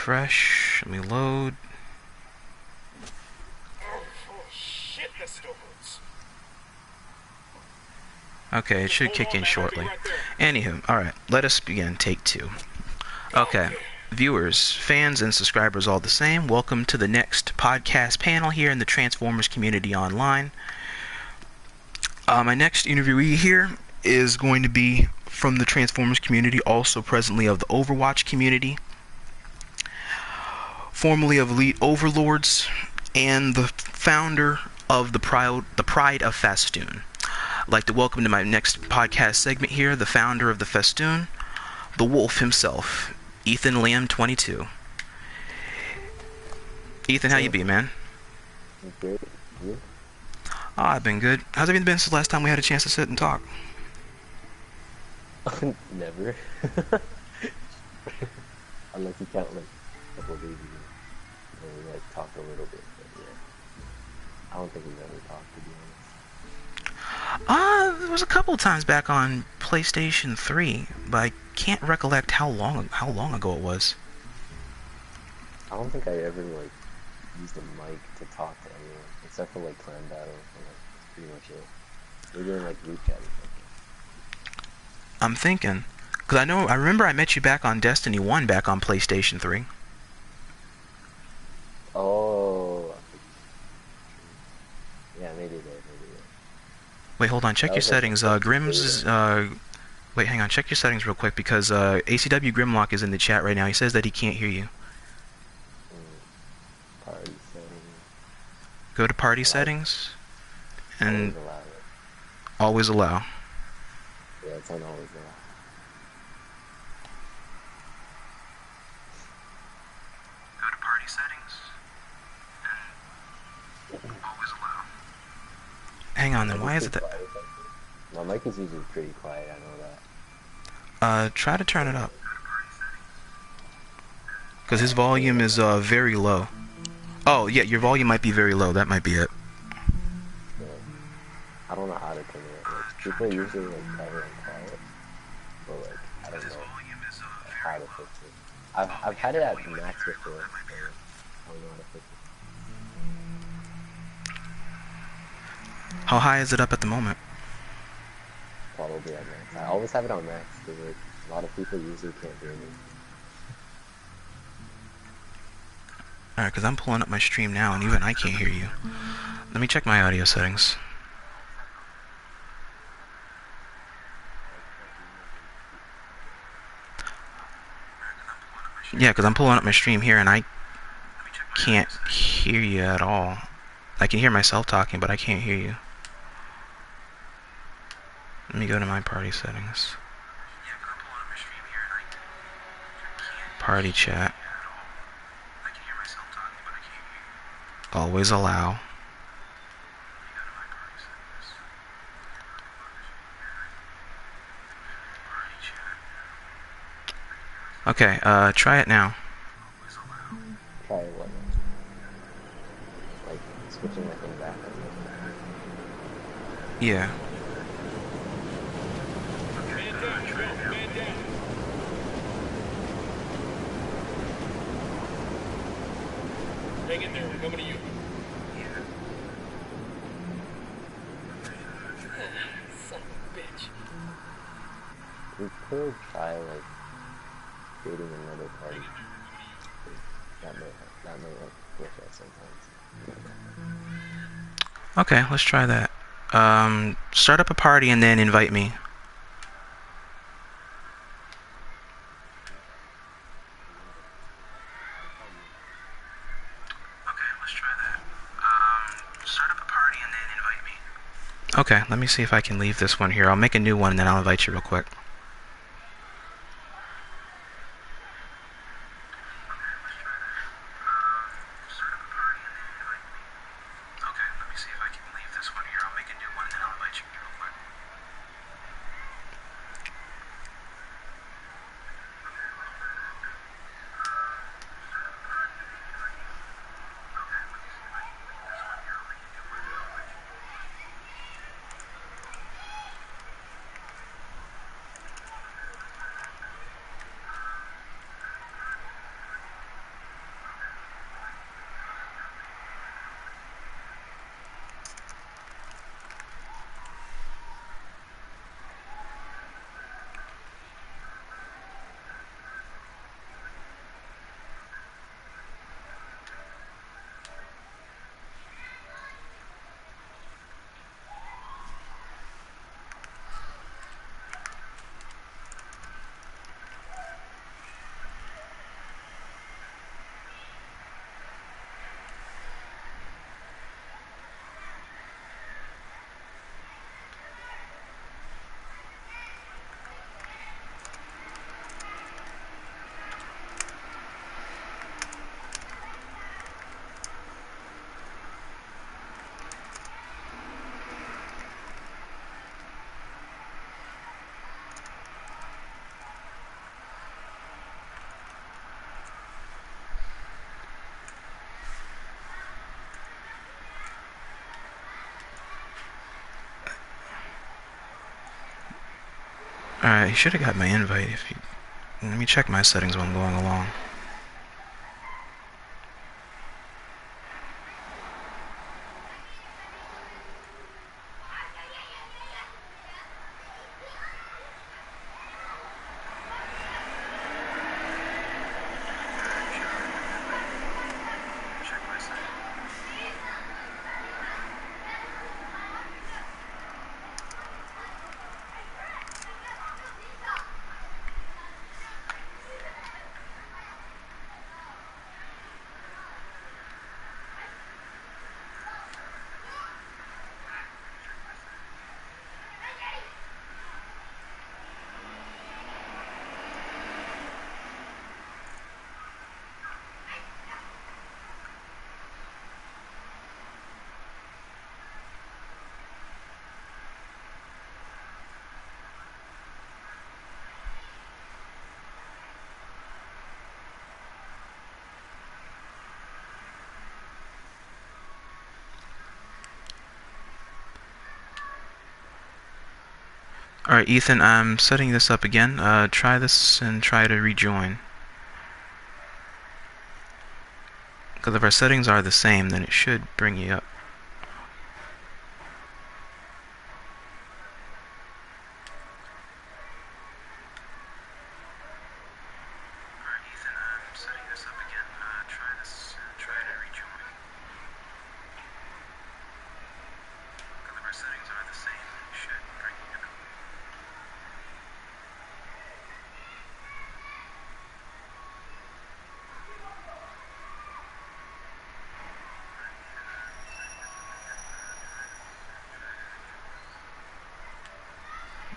refresh. Let me load. Oh shit, that still hurts. Okay, it should kick in shortly. Anywho, alright, let us begin. Take 2. Okay, viewers, fans, and subscribers all the same, welcome to the next podcast panel here in the Transformers community online. My next interviewee here is going to be from the Transformers community, also presently of the Overwatch community, formerly of Elite Overlords, and the founder of the Pride of Fastoon. I'd like to welcome to my next podcast segment here, the founder of the Fastoon, the Wolf himself, Ethanlam222. Ethan, how you be, man? Good. You? Oh, I've been good. How's everything been since the last time we had a chance to sit and talk? Never. Unless you count like a couple of days ago. And we like talked a little bit, but yeah. I don't think we've ever talked, to be honest. There was a couple times back on PlayStation 3, but I can't recollect how long ago it was. I don't think I ever like used a mic to talk to anyone, except for like clan battles, and like that's pretty much it. We're doing like group chat or something. I'm thinking, because I remember I met you back on Destiny 1 back on PlayStation 3. Oh. Yeah, maybe there. Wait, hold on, check your settings. Grimm's is, wait, hang on, check your settings real quick, because ACW Grimlock is in the chat right now. He says that he can't hear you. Party settings. Go to party settings, and Always always allow it. allow. Yeah, it's on always allow. Go to party settings, and always allow. Hang on then, why is it that... My mic is usually pretty quiet, I know that. Try to turn it up. Because his volume is very low. Oh, yeah, your volume might be very low. That might be it. Yeah. I don't know how to turn it up. Like, people usually like tell me I'm quiet, but like I don't know how to fix it. I've had it at max before, so I don't know how to fix it. How high is it up at the moment? Probably at max. I always have it on max because like a lot of people usually can't hear me. Alright, because I'm pulling up my stream now, and even I can't hear you. Let me check my audio settings. Yeah, because I'm pulling up my stream here, and I can't hear you at all. I can hear myself talking, but I can't hear you. Let me go to my party settings. Party chat. Always allow. Okay, try it now. Try what? Like switching my thing back. Yeah. Hang in there, we're coming to you. Son of a bitch. We could try like creating another party. That might like glitch out sometimes. Okay, let's try that. Start up a party and then invite me. Okay, let me see if I can leave this one here. I'll make a new one and then I'll invite you real quick. Alright, you should have got my invite. If you, let me check my settings while I'm going along. Alright, Ethan, I'm setting this up again. Try this and try to rejoin. Because if our settings are the same, then it should bring you up. Alright, Ethan, I'm setting this up again. Try this and try to rejoin. Because if our settings are the same, then it should bring you up.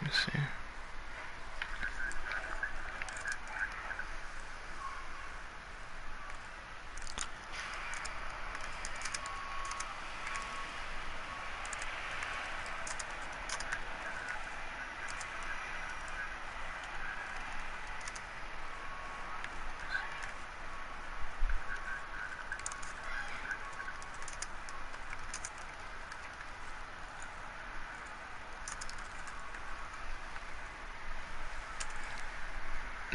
Let's see.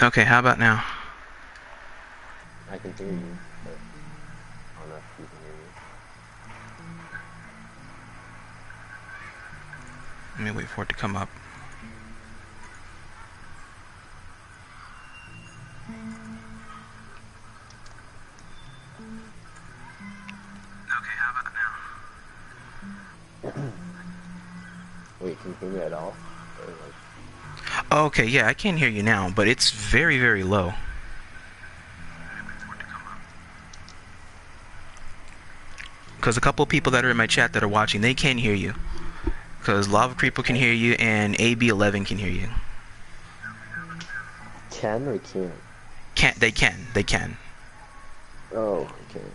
Okay, how about now? I can hear you, but I don't know if you can hear me. Let me wait for it to come up. Okay, how about now? Wait, can you hear me at all? Or like... Okay, yeah, I can hear you now, but it's very, very low. Because a couple of people that are in my chat that are watching, they can hear you. Because Lava Creeper can hear you, and AB11 can hear you. Can or can't? They can. Oh, okay.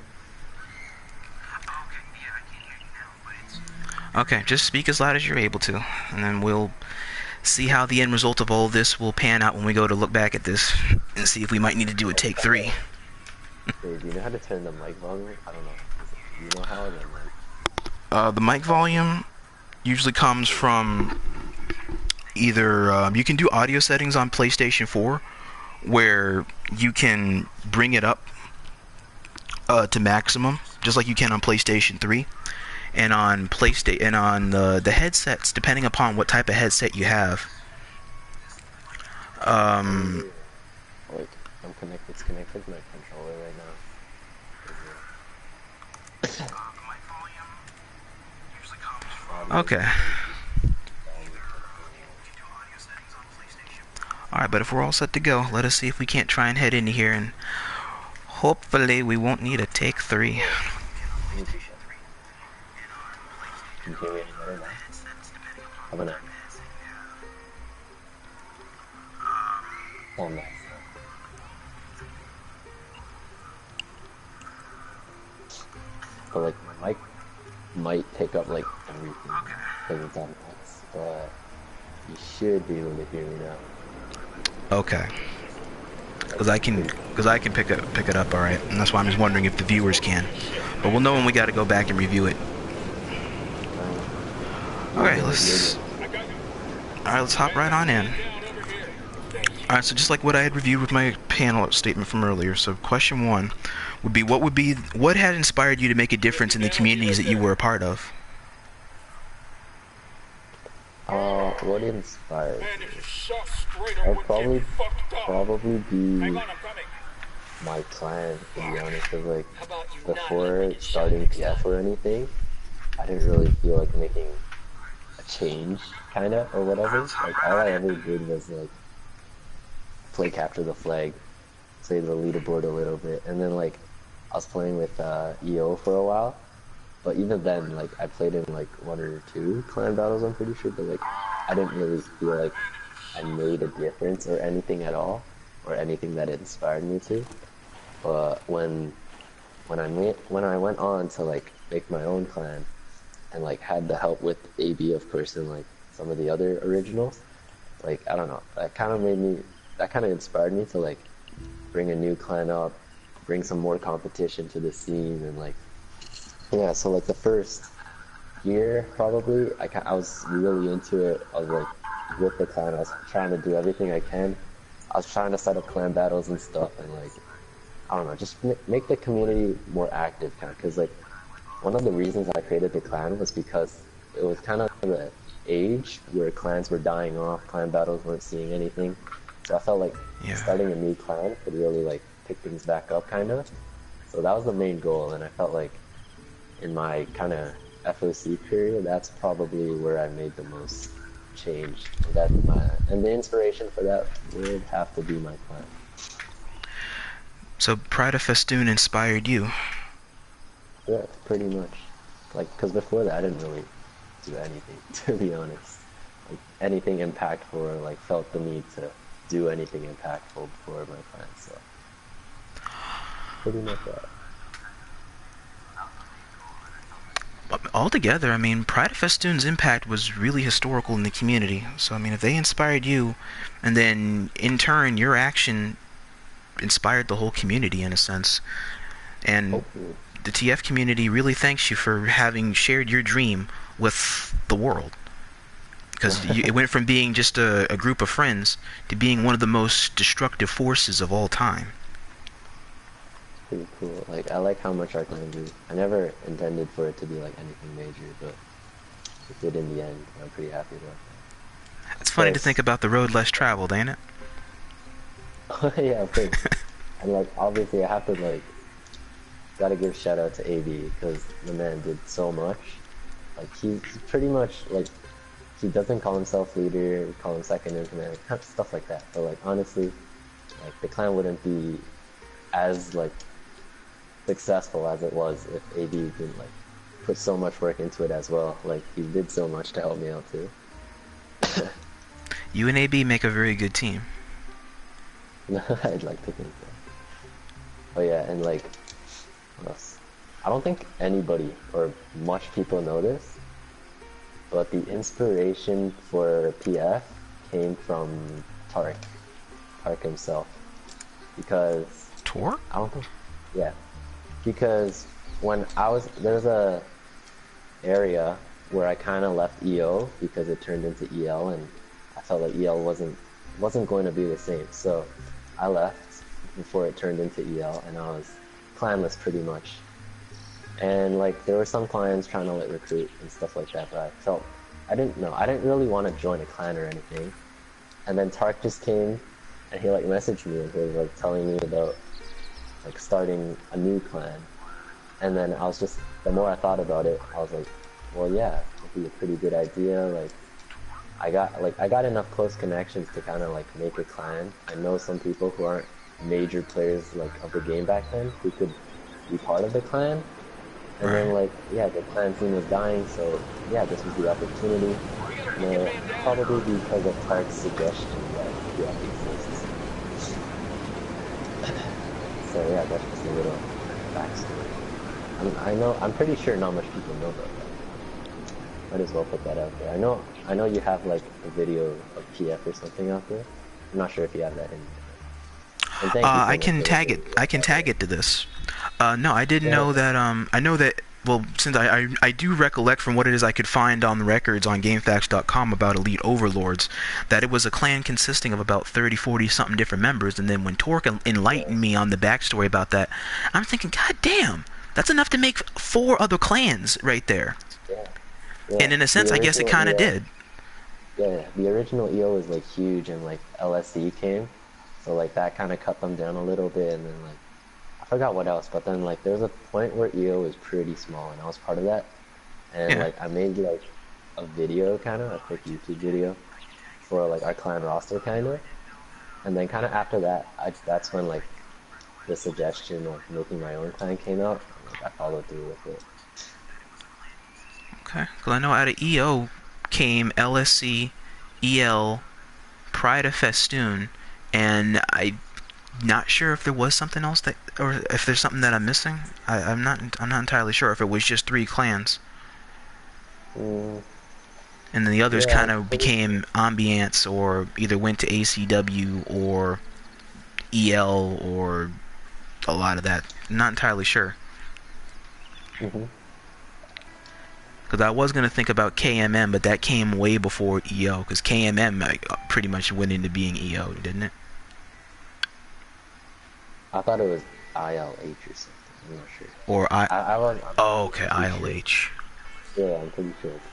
Okay, just speak as loud as you're able to, and then we'll see how the end result of all this will pan out when we go to look back at this and see if we might need to do a take 3. Hey, do you know how to turn the mic volume? I don't know. You know how? Then, like... The mic volume usually comes from either you can do audio settings on PlayStation 4 where you can bring it up to maximum just like you can on PlayStation 3, and on the headsets, depending upon what type of headset you have. Like, I'm connected. It's connected to my controller right now. Okay. Alright, but if we're all set to go, let us see if we can't try and head into here, and hopefully we won't need a take 3. Can you hear me any better now? How about now? Oh, nice. But like my mic might pick up like everything because it's on X, but you should be able to hear me now. Okay. Because I can pick it up, all right, and that's why I'm just wondering if the viewers can. But we'll know when we got to go back and review it. All right, let's hop right on in. Alright, so just like what I had reviewed with my panel statement from earlier, so question 1 would be what had inspired you to make a difference in the communities that you were a part of? What inspired Man, me? if you shot straight, I I'd would probably get fucked up. probably be Hang on, I'm coming. my clan, to be honest. Cause like How about you not let before me get shot starting next PF time? or anything, I didn't really feel like making a change, kinda or whatever. Like all I ever did was like play capture the flag, play the leaderboard a little bit, and then like I was playing with EO for a while. But even then, like I played in like 1 or 2 clan battles, I'm pretty sure. But like I didn't really feel like I made a difference or anything at all, or anything that inspired me to. But when I went on to like make my own clan and like had the help with AB of course and like some of the other originals, like I don't know, that kind of inspired me to like bring a new clan up, bring some more competition to the scene, and like yeah. So like the first year probably I was really into it. I was like with the clan, I was trying to do everything I can. I was trying to set up clan battles and stuff, and like I don't know, just make the community more active, kind of. Because like one of the reasons I created the clan was because it was kind of the age where clans were dying off, clan battles weren't seeing anything. So I felt like Yeah. starting a new clan could really like pick things back up, kind of. So that was the main goal, and I felt like in my kind of FOC period, that's probably where I made the most change. And the inspiration for that would have to be my clan. So Pride of Fastoon inspired you. Yeah, pretty much. Like, because before that, I didn't really do anything, to be honest. Like, anything impactful or, like, felt the need to do anything impactful before my clan, so. Pretty much that. Altogether, I mean, Pride of Fastoon's impact was really historical in the community. So, I mean, if they inspired you, and then in turn, your action inspired the whole community in a sense, and Hopefully. the TF community really thanks you for having shared your dream with the world. Because it went from being just a group of friends to being one of the most destructive forces of all time. Pretty cool. Like, I like how much our clan grew. I never intended for it to be, like, anything major, but it did in the end. I'm pretty happy about that. It's funny to think about the road less traveled, ain't it? Yeah, of course. And, like, obviously I have to, like, gotta give shout out to AB, because the man did so much. Like, he's pretty much, like, he doesn't call himself leader, call him second in command, stuff like that. But, like, honestly, like, the clan wouldn't be as, like, successful as it was if AB didn't, like, put so much work into it as well. Like, he did so much to help me out, too. You and AB make a very good team. I'd like to think so. Oh yeah, and like, what else? I don't think anybody or much people know this, but the inspiration for PF came from Tark himself, because Tor? I don't think, yeah, because when there's a area where I kind of left EO because it turned into EL, and I felt like EL wasn't going to be the same, so I left before it turned into EL, and I was clanless pretty much. And like there were some clients trying to like recruit and stuff like that, but I didn't really want to join a clan or anything. And then Tark just came and he like messaged me and he was like telling me about like starting a new clan. And then the more I thought about it, I was like, well yeah, it'd be a pretty good idea. Like I got enough close connections to kind of like make a clan. I know some people who aren't major players like of the game back then who could be part of the clan. And then like yeah, the clan scene was dying, so yeah, this was the opportunity. And probably because of Tark's suggestion that yeah exists. So yeah, that's just a little backstory. I'm pretty sure not much people know about that. Might as well put that out there. I know you have like a video of PF or something out there. I'm not sure if you have that in there. And thank you so I much can for tag the it. video. I can tag it to this. No, I didn't know that. I know that well, since I do recollect from what it is I could find on the records on GameFAQs.com about Elite Overlords, that it was a clan consisting of about 30, 40 something different members, and then when Torque enlightened me on the backstory about that, I'm thinking, God damn, that's enough to make 4 other clans right there. Yeah. And in a sense, I guess it kind of did. Yeah, the original EO was like huge, and like LSE came, so like that kind of cut them down a little bit, and then like I forgot what else, but then like there was a point where EO was pretty small, and I was part of that, and like I made like a video, kind of a quick YouTube video for like our clan roster, kind of, and then kind of after that, that's when like the suggestion of making my own clan came out, and like I followed through with it. Okay, because I know out of EO came LSC, EL, Pride of Fastoon, and I'm not sure if there was something else that, or if there's something that I'm missing. I'm not entirely sure if it was just 3 clans. And then the others kind of became ambiance, or either went to ACW or EL or a lot of that. Not entirely sure. Because I was going to think about KMM, but that came way before EO, because KMM pretty much went into being EO, didn't it? I thought it was ILH or something. I'm not sure. Or I was. Oh, okay, ILH. Sure. Yeah, I'm pretty sure it's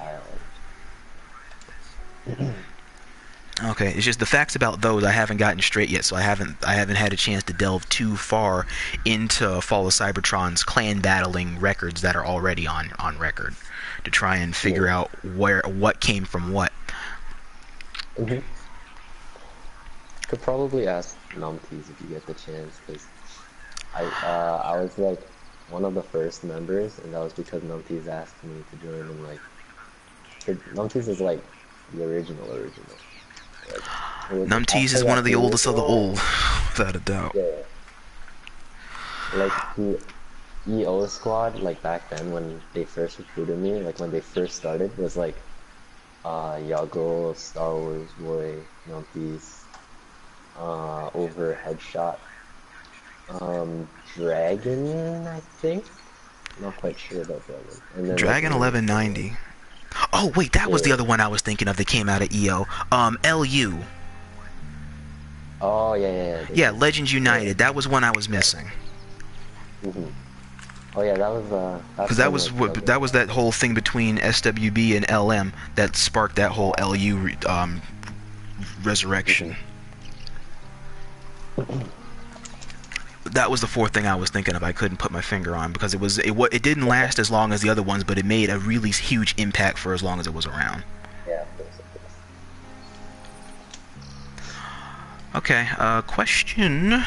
ILH. Okay, it's just the facts about those I haven't gotten straight yet, so I haven't had a chance to delve too far into Fall of Cybertron's clan battling records that are already on record, to try and figure out what came from what. Could probably ask Numpties if you get the chance, because I was like one of the first members, and that was because Numpties asked me to join, and like Numpties is like the original. Like, Numpties is one of the oldest of the old, without a doubt. Yeah. Like the EO squad, like back then when they first recruited me, like when they first started, was like Yago, Star Wars Boy, Numpties, Over Headshot, Dragon, I think. I'm not quite sure about that one. And then, Dragon 1190. Oh wait, that was the other one I was thinking of that came out of EO. LU. Oh yeah. Yeah, Legends United. That was one I was missing. Oh yeah, that was because that was that whole thing between SWB and LM that sparked that whole LU resurrection. That was the 4th thing I was thinking of. I couldn't put my finger on, because it didn't last as long as the other ones, but it made a really huge impact for as long as it was around. Yeah, of course. Okay, question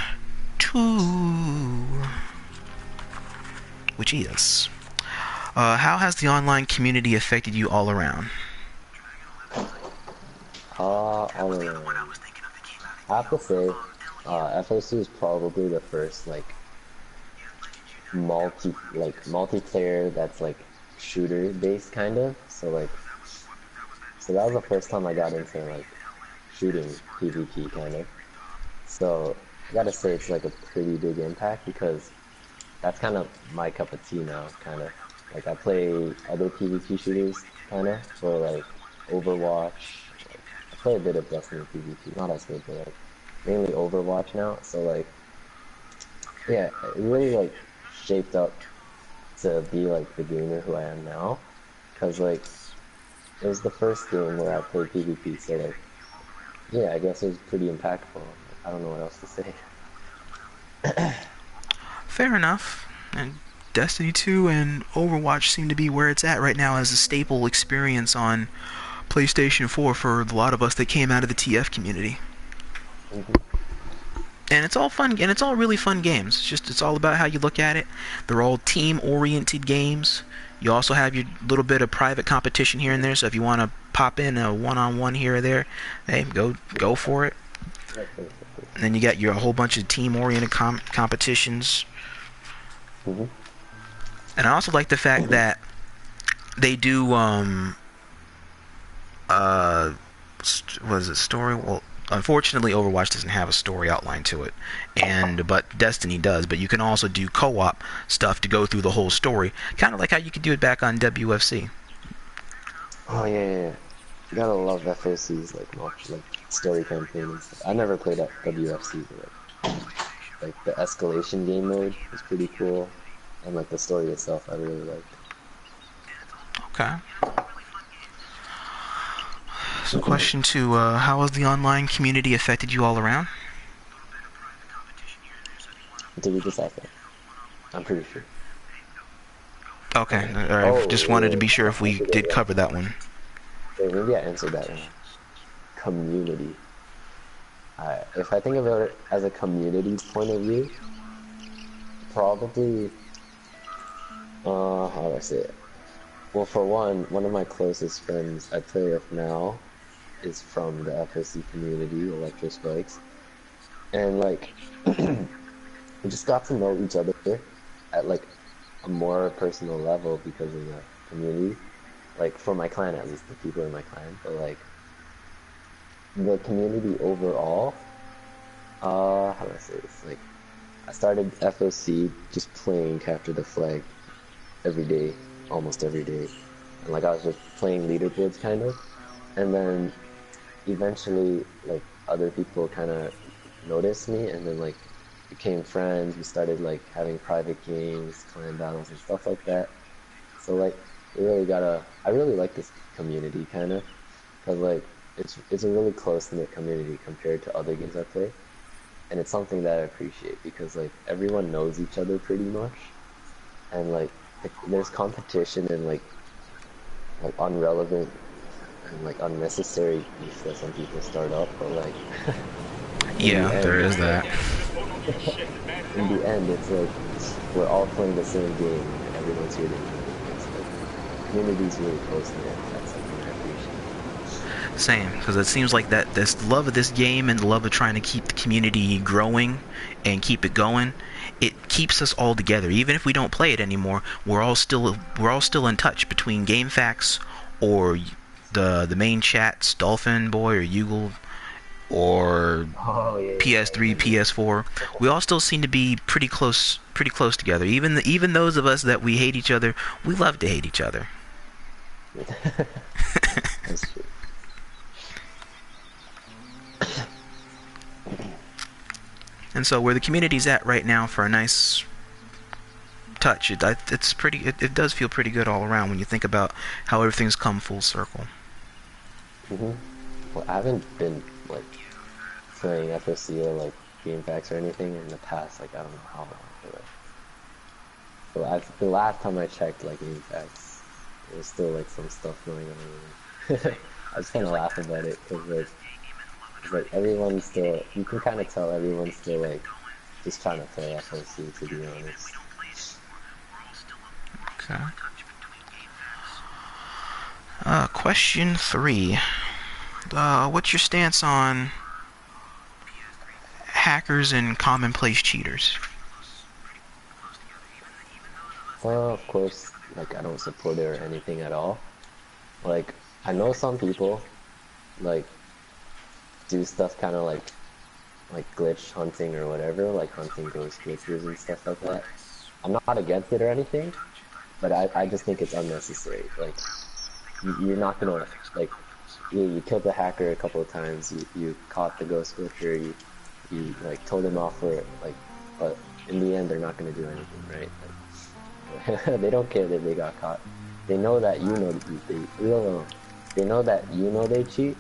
2, which is, how has the online community affected you all around? All around. I have to say, FOC is probably the first like multiplayer that's like shooter based kind of. So that was the first time I got into like shooting PvP kind of. So I gotta say it's like a pretty big impact, because that's kind of my cup of tea now, kind of. Like I play other PvP shooters kind of, for like Overwatch. I play a bit of Destiny PvP, not as good, but like mainly Overwatch now. So like, yeah, it really like shaped up to be like the gamer who I am now, because like it was the first game where I played PvP. So like, yeah, I guess it was pretty impactful. I don't know what else to say. Fair enough. And Destiny 2 and Overwatch seem to be where it's at right now as a staple experience on PlayStation 4 for a lot of us that came out of the TF community. And it's all fun, and it's all really fun games. It's all about how you look at it. They're all team-oriented games. You also have your little bit of private competition here and there, so if you want to pop in a one-on-one here or there, hey, go for it. And then you got your whole bunch of team-oriented competitions. And I also like the fact that they do what is it, story? Well, unfortunately, Overwatch doesn't have a story outline to it, but Destiny does. But you can also do co-op stuff to go through the whole story, kind of like how you could do it back on WFC. Oh yeah. You gotta love FOC's like story campaign and stuff. I never played at WFC, but like the escalation game mode was pretty cool, and like the story itself, I really liked. Okay. So, question two: how has the online community affected you all around? Did we just ask that? I'm pretty sure. Okay. I just wanted to be sure if I we answered did it cover that one. wrong. Wait, maybe I answered that wrong. Community. If I think about it as a community point of view, probably, how do I say it? Well, for one of my closest friends I play with now is from the FOC community, Electro Spikes, and like, we just got to know each other at like a more personal level because of the community. Like for my clan, at least the people in my clan, but like the community overall. How do I say this? Like, I started FOC just playing Capture the Flag every day, almost every day, and like I was just playing leaderboards kind of, and then eventually like other people kind of noticed me, and then like became friends. We started like having private games, clan battles, and stuff like that. So like we really I really like this community kind of, cause like it's a really close knit community compared to other games I play, and it's something that I appreciate because like everyone knows each other pretty much, and like there's competition and like unrelevant and like unnecessary beef that some people start up, but like Yeah, there is that. in the end, it's like we're all playing the same game and everyone's here to win. It's like community's really close knit. That's something I appreciate. Same, because it seems like that this love of this game and the love of trying to keep the community growing and keep it going, it keeps us all together. Even if we don't play it anymore, we're all still in touch between Game Facts or the main chats, Dolphin Boy or Yugle or PS3, PS4. We all still seem to be pretty close together. Even those of us that we hate each other, we love to hate each other. That's true. And so where the community's at right now for a nice touch, it does feel pretty good all around when you think about how everything's come full circle. Well, I haven't been like playing FOC or like Game Facts or anything in the past, like I don't know how long. But the last time I checked like Game Facts, there was still like some stuff going on. I just kind of laugh about it because like everyone's still, you can kind of tell everyone's still like just trying to play FOC, to be honest. Okay. Question 3. What's your stance on hackers and commonplace cheaters? Well, of course, like I don't support it or anything at all. Like I know some people like do stuff kind of like glitch hunting or whatever, like hunting ghost glitchers and stuff like that. I'm not against it or anything, but I just think it's unnecessary. Like you're not gonna like you killed the hacker a couple of times, you caught the ghost glitcher, you like told him off for it, like, but in the end they're not gonna do anything, right? Like, they don't care that they got caught. They know that they know that you know they cheat,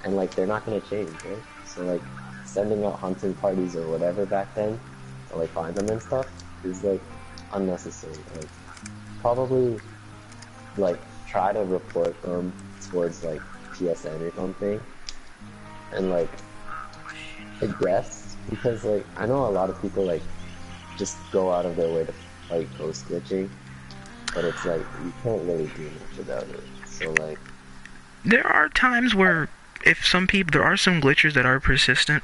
and like they're not gonna change, right? So like sending out hunting parties or whatever back then to like find them and stuff is like unnecessary. Like probably like try to report them towards like PSN or something, and like I guess because like I know a lot of people like just go out of their way to fight ghost glitching, but it's like you can't really do much about it. So like There are times where there are some glitchers that are persistent,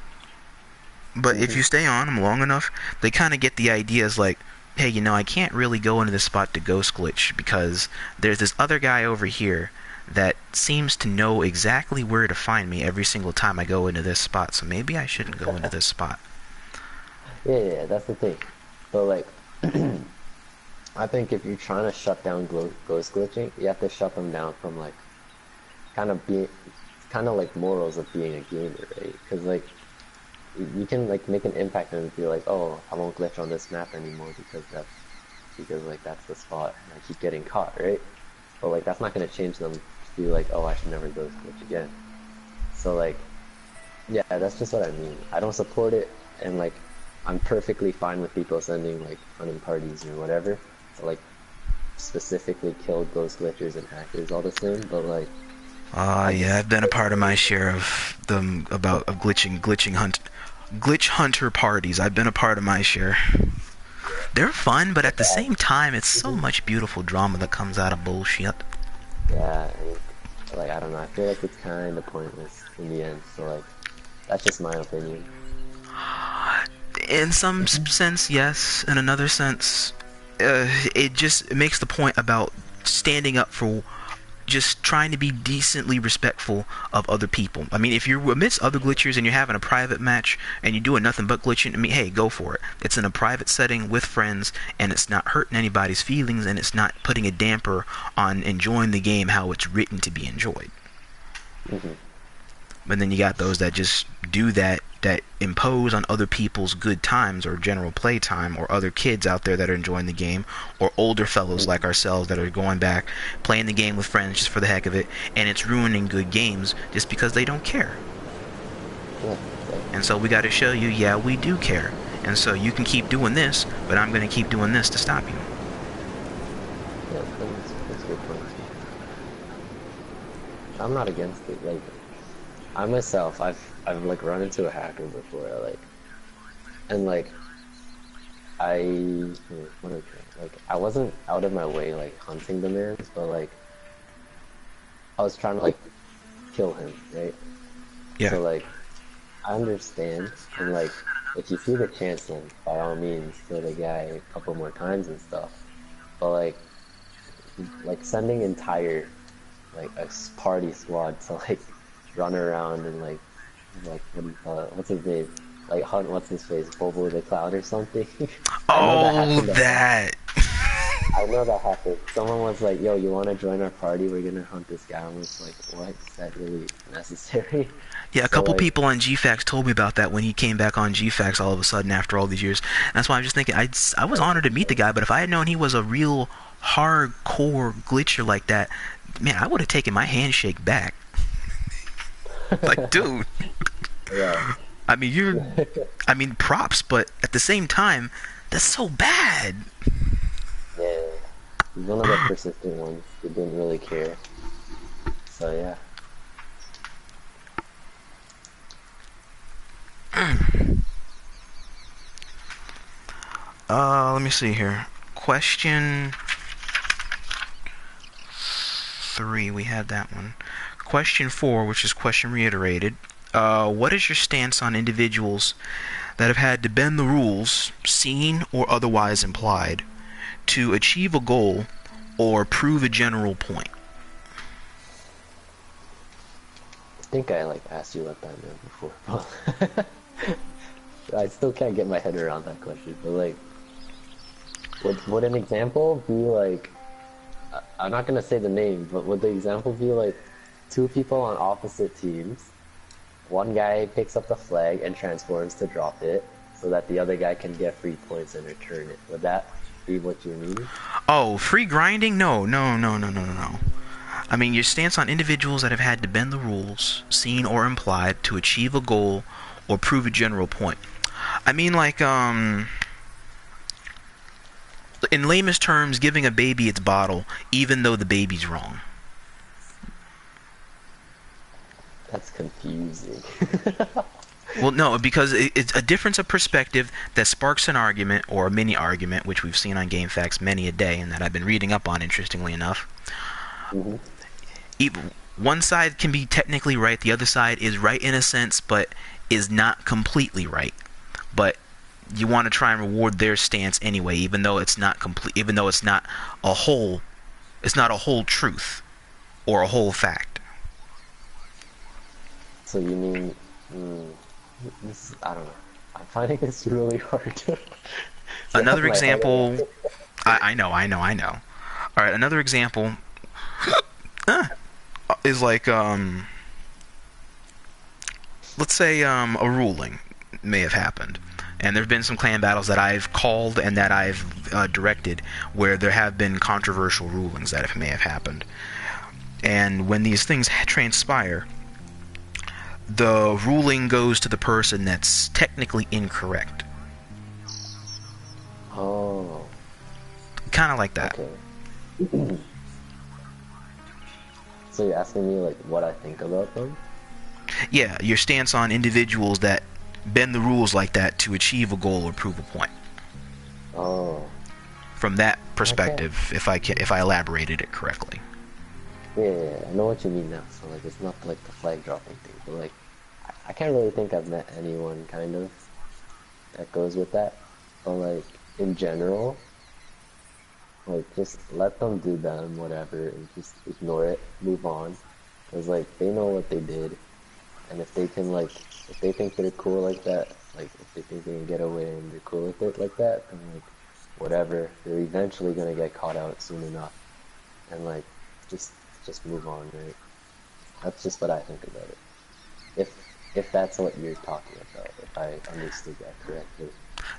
but if you stay on them long enough, they kind of get the ideas like, hey, I can't really go into this spot to ghost glitch because there's this other guy over here that seems to know exactly where to find me every single time I go into this spot. So maybe I shouldn't go into this spot. Yeah, that's the thing. But like, I think if you're trying to shut down ghost glitching, you have to shut them down from like kind of like morals of being a gamer, right? Because like you can like make an impact and be like, oh, I won't glitch on this map anymore because like that's the spot and I keep getting caught, right? But like that's not gonna change them to be like, oh, I should never ghost glitch again. So like, yeah, that's just what I mean. I don't support it, and like I'm perfectly fine with people sending like fun parties or whatever to like specifically kill ghost glitchers and hackers all the same, but like Yeah, I've been a part of my share of them of glitch hunter parties. I've been a part of my share. They're fun, but at the same time, it's so much beautiful drama that comes out of bullshit. Yeah, and, like I don't know, I feel like it's kind of pointless in the end. So like, that's just my opinion. In some sense, yes. In another sense, it makes the point about standing up for just trying to be decently respectful of other people. I mean, if you're amidst other glitchers and you're having a private match and you're doing nothing but glitching, I mean, hey, go for it. It's in a private setting with friends, and it's not hurting anybody's feelings, and it's not putting a damper on enjoying the game how it's written to be enjoyed. Mm-hmm. But then you got those that just do that impose on other people's good times or general play time, or other kids out there that are enjoying the game, or older fellows like ourselves that are going back, playing the game with friends just for the heck of it, and it's ruining good games just because they don't care. Yeah. And so we got to show you, yeah, we do care. And so you can keep doing this, but I'm going to keep doing this to stop you. Yeah, that's a good point. I'm not against it. Like, I myself, I've like run into a hacker before, and like I wasn't out of my way like hunting the man, but like I was trying to like kill him, right? Yeah. So like I understand, and like if you see the chance, then by all means kill the guy a couple more times and stuff. But like sending entire like a party squad to like run around and like what do you call it? What's his name? Like hunt what's his face? Bobo the Clown or something. I know that happened. I know that happened. Someone was like, "Yo, you want to join our party? We're gonna hunt this guy." I was like, "What? Is that really necessary?" Yeah, a couple people on GFAX told me about that when he came back on GFAX all of a sudden after all these years. And that's why I'm just thinking, I was honored to meet the guy, but if I had known he was a real hardcore glitcher like that, man, I would have taken my handshake back. Like, dude. Yeah. I mean, props, but at the same time, that's so bad. Yeah. He's one of the persistent ones who didn't really care. So yeah. Let me see here. Question 3, we had that one. Question 4, which is question reiterated. What is your stance on individuals that have had to bend the rules, seen or otherwise implied, to achieve a goal or prove a general point? I think I like asked you about that before. I still can't get my head around that question, but like, would an example be like, I'm not gonna say the name, but would the example be like two people on opposite teams, one guy picks up the flag and transforms to drop it so that the other guy can get free points and return it? Would that be what you mean? Oh, free grinding? No. I mean, your stance on individuals that have had to bend the rules, seen or implied, to achieve a goal or prove a general point. I mean, like, in lamest terms, giving a baby its bottle, even though the baby's wrong. That's confusing. Well, no, because it's a difference of perspective that sparks an argument, or a mini argument, which we've seen on GameFAQs many a day, and that I've been reading up on, interestingly enough. Mm-hmm. One side can be technically right, the other side is right in a sense, but is not completely right. But you want to try and reward their stance anyway, even though it's not complete, even though it's not a whole truth. or a whole fact. So you mean, I don't know. I'm finding this really hard to wrap Another my head around. example, I know. All right, another example is like, let's say a ruling may have happened, and there have been some clan battles that I've called and that I've directed where there have been controversial rulings that may have happened. And when these things transpire, the ruling goes to the person that's technically incorrect. Oh, Kind of like that. okay. So you're asking me like what I think about them? Yeah, your stance on individuals that bend the rules like that to achieve a goal or prove a point. Oh, From that okay. perspective, if I elaborated it correctly. Yeah, I know what you mean now. So like, it's not like the flag dropping thing, but like, I can't really think I've met anyone kind of that goes with that. But like, in general, like just let them do them, whatever, and just ignore it, move on, because like they know what they did, and if they can like, if they think they're cool like that, like if they think they can get away and they're cool with it like that, then like, whatever, they're eventually gonna get caught out soon enough, and like, just just move on, right? That's just what I think about it. If that's what you're talking about, if I understood that correctly.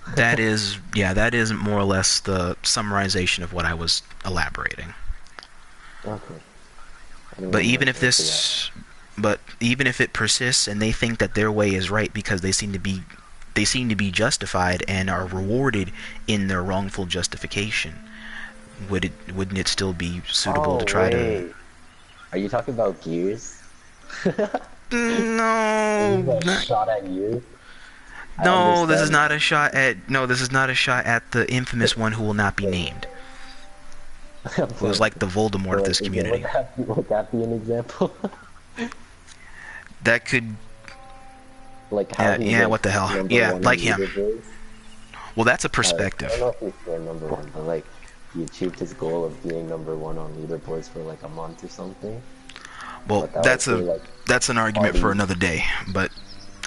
That is, yeah, that is more or less the summarization of what I was elaborating. Okay. I don't But know even much if into that. this, but even if it persists and they think that their way is right because they seem to be justified and are rewarded in their wrongful justification, wouldn't it still be suitable to Oh try to? wait, are you talking about Gears? This is No, a shot at you. I no, this is understand. not a shot at. No, this is not a shot at the infamous one who will not be Wait, named. I'm Who is sorry. like the Voldemort So of like, this community. would that be an example? That could, Like how yeah, he's yeah. like What the hell? number Yeah, one on like him. leaderboards? Well, that's a I don't perspective. know if he's still number one, but like he achieved his goal of being number one on leaderboards for like a month or something. Well, But that was for like that's an argument for parties. another day. But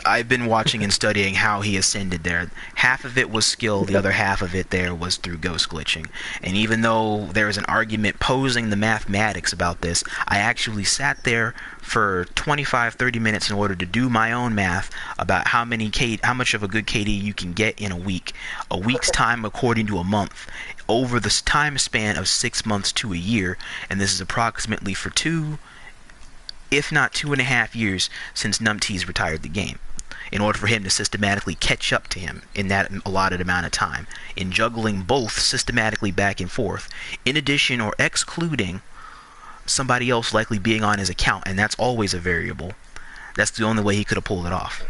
I've been watching and studying how he ascended there. Half of it was skill, the other half of it there was through ghost glitching. And even though there is an argument posing the mathematics about this, I actually sat there for 25-30 minutes in order to do my own math about how much of a good KD you can get in a week. A week's time according to a month. Over the time span of 6 months to a year, and this is approximately for 2, if not 2.5 years since Numpties retired the game, in order for him to systematically catch up to him in that allotted amount of time, in juggling both systematically back and forth, in addition or excluding somebody else likely being on his account, and that's always a variable. That's the only way he could have pulled it off.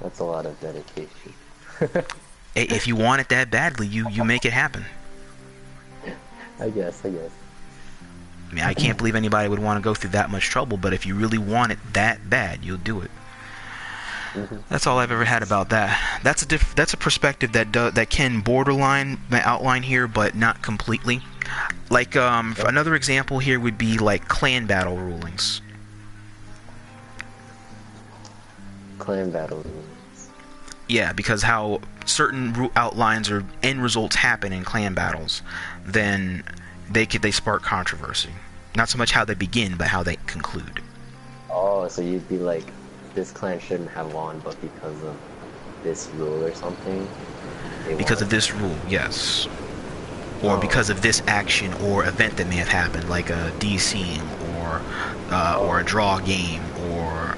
That's a lot of dedication. If you want it that badly, you make it happen. I guess. I mean, I can't believe anybody would want to go through that much trouble, but if you really want it that bad, you'll do it. That's all I've ever had about that. That's a perspective that can borderline my outline here, but not completely. Like another example here would be like clan battle rulings. Clan battle rules. Yeah, because how certain outlines or end results happen in clan battles, then they spark controversy. Not so much how they begin, but how they conclude. Oh, so you'd be like, this clan shouldn't have won, but because of this rule or something, they Because won. of this rule, yes. Or because of this action or event that may have happened, like a DCing or a draw game or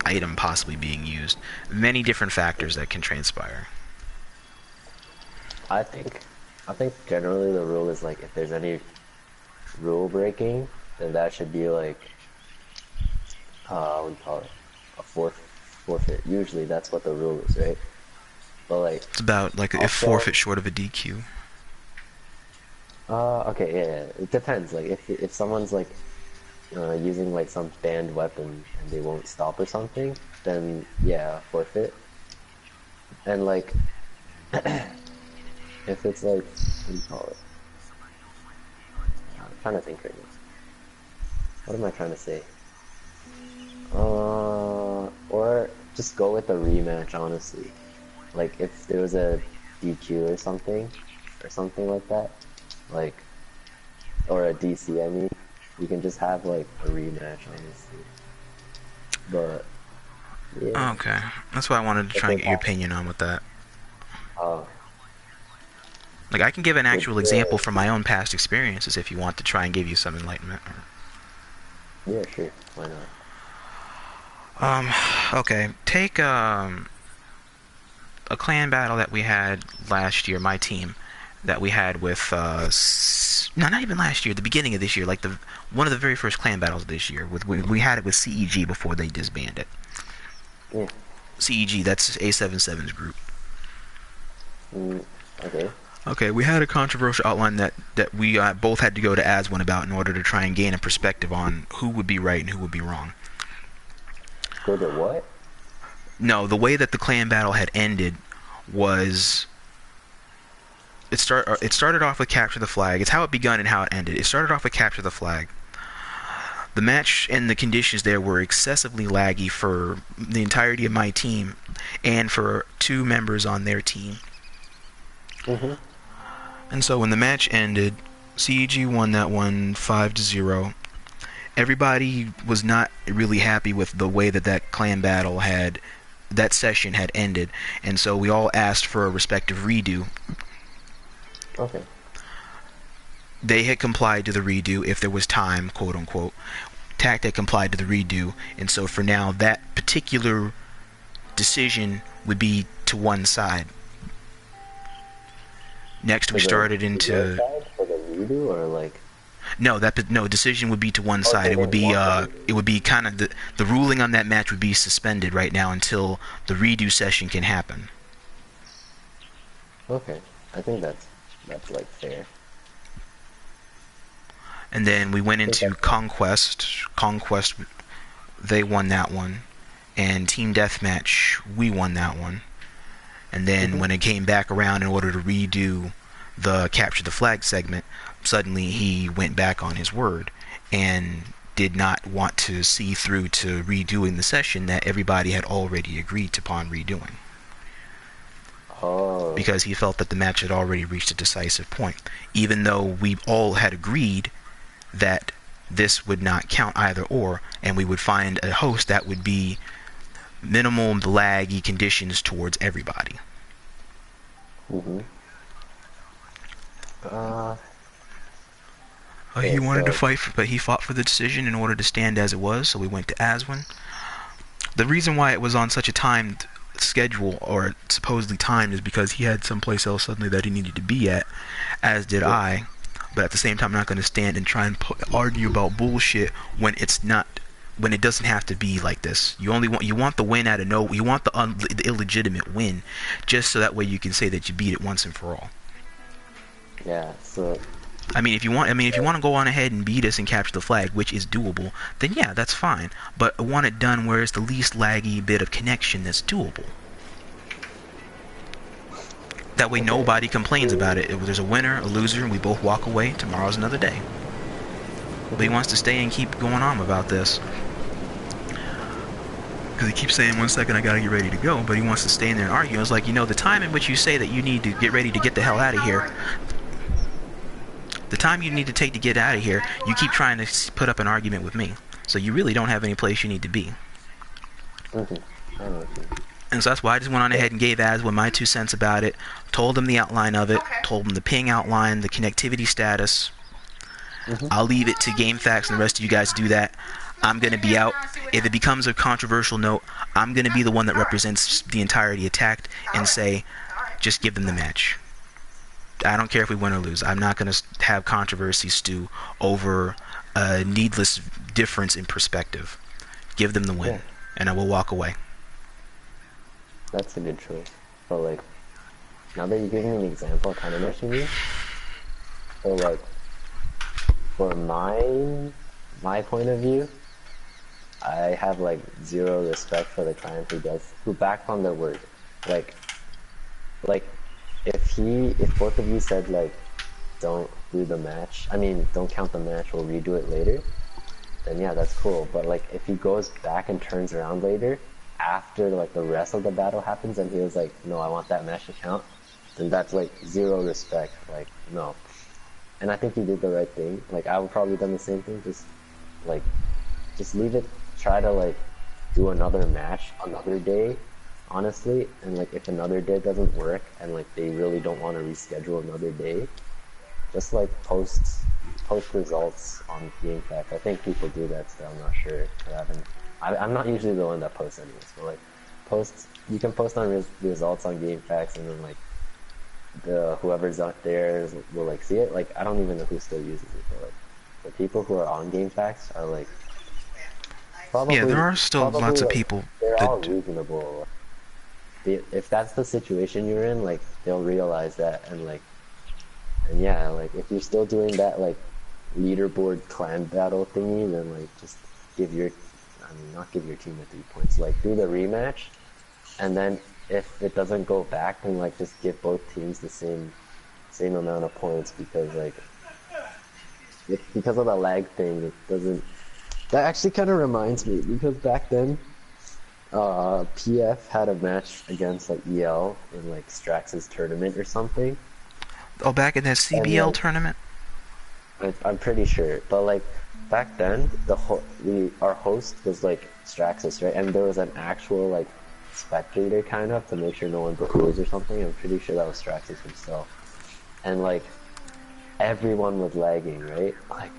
item possibly being used. Many different factors that can transpire. I think generally the rule is like if there's any rule breaking, then that should be like, what do you call it? A forfeit. Usually that's what the rule is, right? But like, It's about like a also, forfeit short of a DQ. okay, yeah, it depends. Like if someone's like using like some banned weapon and they won't stop or something, then yeah, forfeit. And like if it's like, what do you call it? I'm trying to think right now. What am I trying to say? Or just go with a rematch, honestly. Like if there was a DQ or something like that, like, or a DC, I mean, you can just have like a rematch, honestly. But yeah, Okay, that's what I wanted to if try and it get your happens, opinion on with that. uh, Like, I can give an would actual example from my own past experiences if you want to try and give you some enlightenment. yeah, sure, why not? Okay, take a clan battle that we had last year, my team, that we had with no, not even last year, the beginning of this year, like the one of the very first clan battles this year. With we had it with CEG before they disbanded. Yeah. CEG, that's A77's group. Mm, okay. Okay, we had a controversial outline that we both had to go to Aswin about in order to try and gain a perspective on who would be right and who would be wrong. Go to what? No, the way that the clan battle had ended was it started off with capture the flag. It's how it begun and how it ended. It started off with capture the flag. The match and the conditions there were excessively laggy for the entirety of my team and for two members on their team. Mm-hmm. And so when the match ended, CEG won that one 5-0. Everybody was not really happy with the way that clan battle that session had ended, and so we all asked for a respective redo. Okay. They had complied to the redo if there was time, quote unquote. TACT had complied to the redo, and so for now, that particular decision would be to one side. Next, we started into For the redo or like. no, decision would be to one Oh, side. so It would be kind of the ruling on that match would be suspended right now until the redo session can happen. Okay, I think that's like fair. And then we went I think into that's Conquest. Conquest, they won that one, and Team Deathmatch, we won that one. And then when it came back around in order to redo the capture the flag segment, suddenly he went back on his word and did not want to see through to redoing the session that everybody had already agreed upon redoing. Oh. Because he felt that the match had already reached a decisive point, even though we all had agreed that this would not count either or, and we would find a host that would be minimal laggy conditions towards everybody. Mm-hmm. He Okay, wanted to so. fight, but he fought for the decision in order to stand as it was, so we went to Aswin. The reason why it was on such a timed schedule, or supposedly timed, is because he had someplace else suddenly that he needed to be at, as did I. But at the same time, I'm not going to stand and try and argue about bullshit when it's not, when it doesn't have to be like this. You want the win out of no, you want the illegitimate win, just so that way you can say that you beat it once and for all. Yeah, so. If you want to go on ahead and beat us and capture the flag, which is doable, then yeah, that's fine. But I want it done where it's the least laggy bit of connection that's doable. That way nobody complains about it. If there's a winner, a loser, and we both walk away, tomorrow's another day. But he wants to stay and keep going on about this. Because he keeps saying, 1 second, I gotta get ready to go, but he wants to stay in there and argue. I was like, the time in which you say that you need to get ready to get the hell out of here, the time you need to take to get out of here, you keep trying to put up an argument with me. So you really don't have any place you need to be. Mm-hmm. I know what you mean. And so that's why I just went on ahead and gave Aswin my 2 cents about it, told him the outline of it, told him the ping outline, the connectivity status. I'll leave it to GameFAQs and the rest of you guys to do that. I'm going to be out. If it becomes a controversial note, I'm going to be the one that represents the entirety of TACT and say, just give them the match. I don't care if we win or lose. I'm not going to have controversy stew over a needless difference in perspective. Give them the win, and I will walk away. That's a good choice. But like, now that you give me an example, I kind of know what you mean. So like, for my point of view, I have like zero respect for the client who backs on their word. Like if both of you said like don't do the match, I mean don't count the match, we'll redo it later, then yeah, that's cool. But like if he goes back and turns around later after like the rest of the battle happens and he was like, no, I want that match to count, then that's like zero respect. Like no. And I think he did the right thing. Like I would probably done the same thing. Like just leave it. Try to like do another match another day, honestly. And like if another day doesn't work and like they really don't want to reschedule another day, just like post results on GameFAQ. I think people do that still. I'm not sure. I'm not usually the one that posts anyways. But like post, you can post on results on GameFAQs and then like the whoever's out there will like see it. Like I don't even know who still uses it, but like the people who are on GameFAQs are like probably Yeah, there are still lots of like, people they're all that reasonable. If that's the situation you're in, like they'll realize that and yeah, like if you're still doing that like leaderboard clan battle thingy, then like just not give your team the 3 points. Like do the rematch, and then if it doesn't go back, then like just give both teams the same amount of points because like because of the lag thing, it doesn't. That actually kind of reminds me because back then, PF had a match against like EL in like Strax's tournament or something. oh, back in that And CBL like tournament. I'm pretty sure, but like back then, our host was like Straxus, right? And there was an actual like spectator kind of to make sure no one broke rules or something. I'm pretty sure that was Straxus himself. And like everyone was lagging, right? Like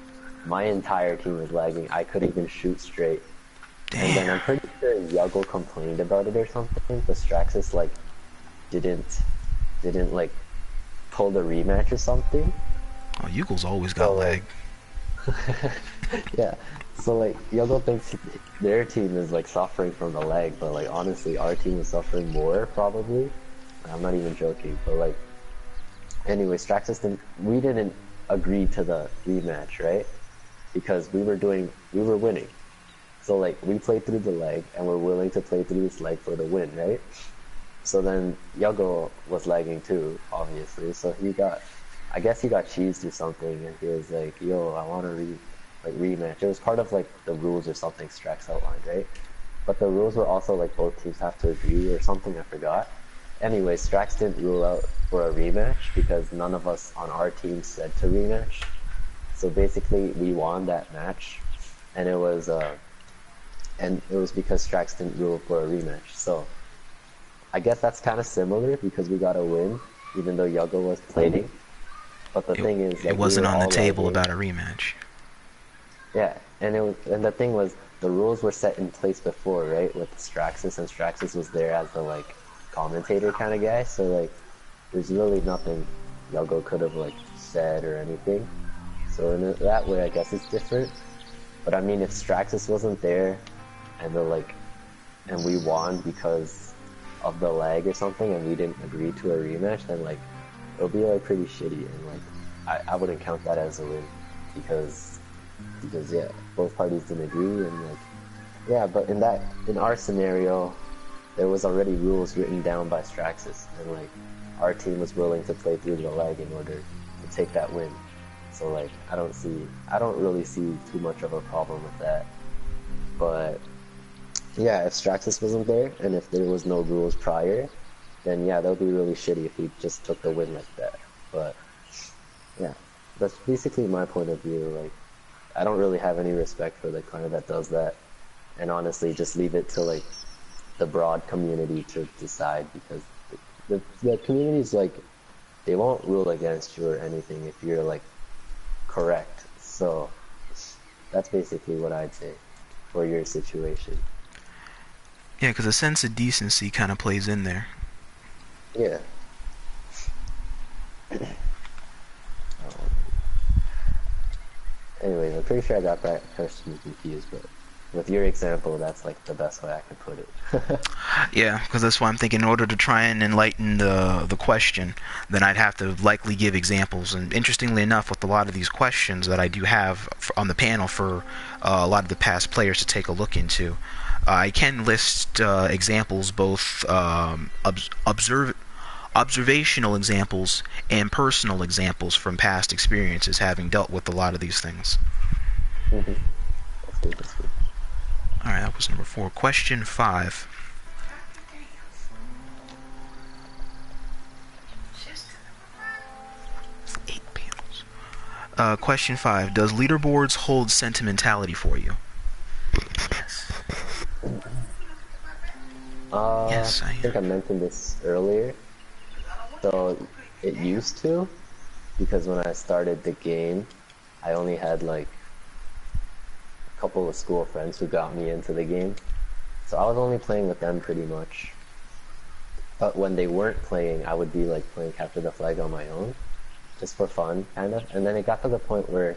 my entire team was lagging. I couldn't even shoot straight. And then Damn. I'm pretty sure Yuggle complained about it or something, but Straxus like didn't like pull the rematch or something. Oh, Eagles always got So like lag. yeah. So like Yuggle thinks their team is like suffering from the lag, but like honestly our team is suffering more probably. I'm not even joking, but like anyway, we didn't agree to the rematch, right? Because we were winning. So like we played through the leg and we're willing to play through this leg for the win, right? So then Yago was lagging too, obviously. So I guess he got cheesed or something, and he was like, "Yo, I want to rematch." It was part of like the rules or something Strax outlined, right? But the rules were also like both teams have to agree or something. I forgot. Anyway, Strax didn't rule out for a rematch because none of us on our team said to rematch. So basically, we won that match, and it was because Strax didn't rule for a rematch. So I guess that's kind of similar because we got a win, even though Yuggo was plating. But the It, thing is, it like, we wasn't were on the all table lagging. about a rematch. Yeah, and the thing was, the rules were set in place before, right? With Straxus, and Straxus was there as the like commentator kind of guy. So like, there's really nothing Yuggo could have like said or anything. So in that way, I guess it's different. But I mean, if Straxus wasn't there, and and we won because of the lag or something, and we didn't agree to a rematch, then like it'll be like pretty shitty, and like I wouldn't count that as a win because yeah, both parties didn't agree, and like yeah, but in our scenario, there was already rules written down by Straxus, and like our team was willing to play through the lag in order to take that win. So like I don't really see too much of a problem with that. But yeah, if Straxus wasn't there and if there was no rules prior, then yeah, that would be really shitty if he just took the win like that. But yeah, that's basically my point of view. Like, I don't really have any respect for the clan that does that, and honestly, just leave it to like the broad community to decide because the community is like they won't rule against you or anything if you're like correct. So that's basically what I'd say for your situation. Yeah, because a sense of decency kind of plays in there. Yeah. Anyways, I'm pretty sure I got that question confused, but with your example, that's like the best way I could put it. Yeah, because that's why I'm thinking in order to try and enlighten the question, then I'd have to likely give examples. And interestingly enough, with a lot of these questions that I do have on the panel for a lot of the past players to take a look into, I can list examples both observational examples and personal examples from past experiences, having dealt with a lot of these things. Mm-hmm. That's good. That's good. All right, that was number 4. Question 5. Question 5. Does leaderboards hold sentimentality for you? Yes. Yes, I think I mentioned this earlier. So it used to, because when I started the game, I only had like a couple of school friends who got me into the game. So I was only playing with them pretty much. But when they weren't playing, I would be like playing Capture the Flag on my own, just for fun, kind of. And then it got to the point where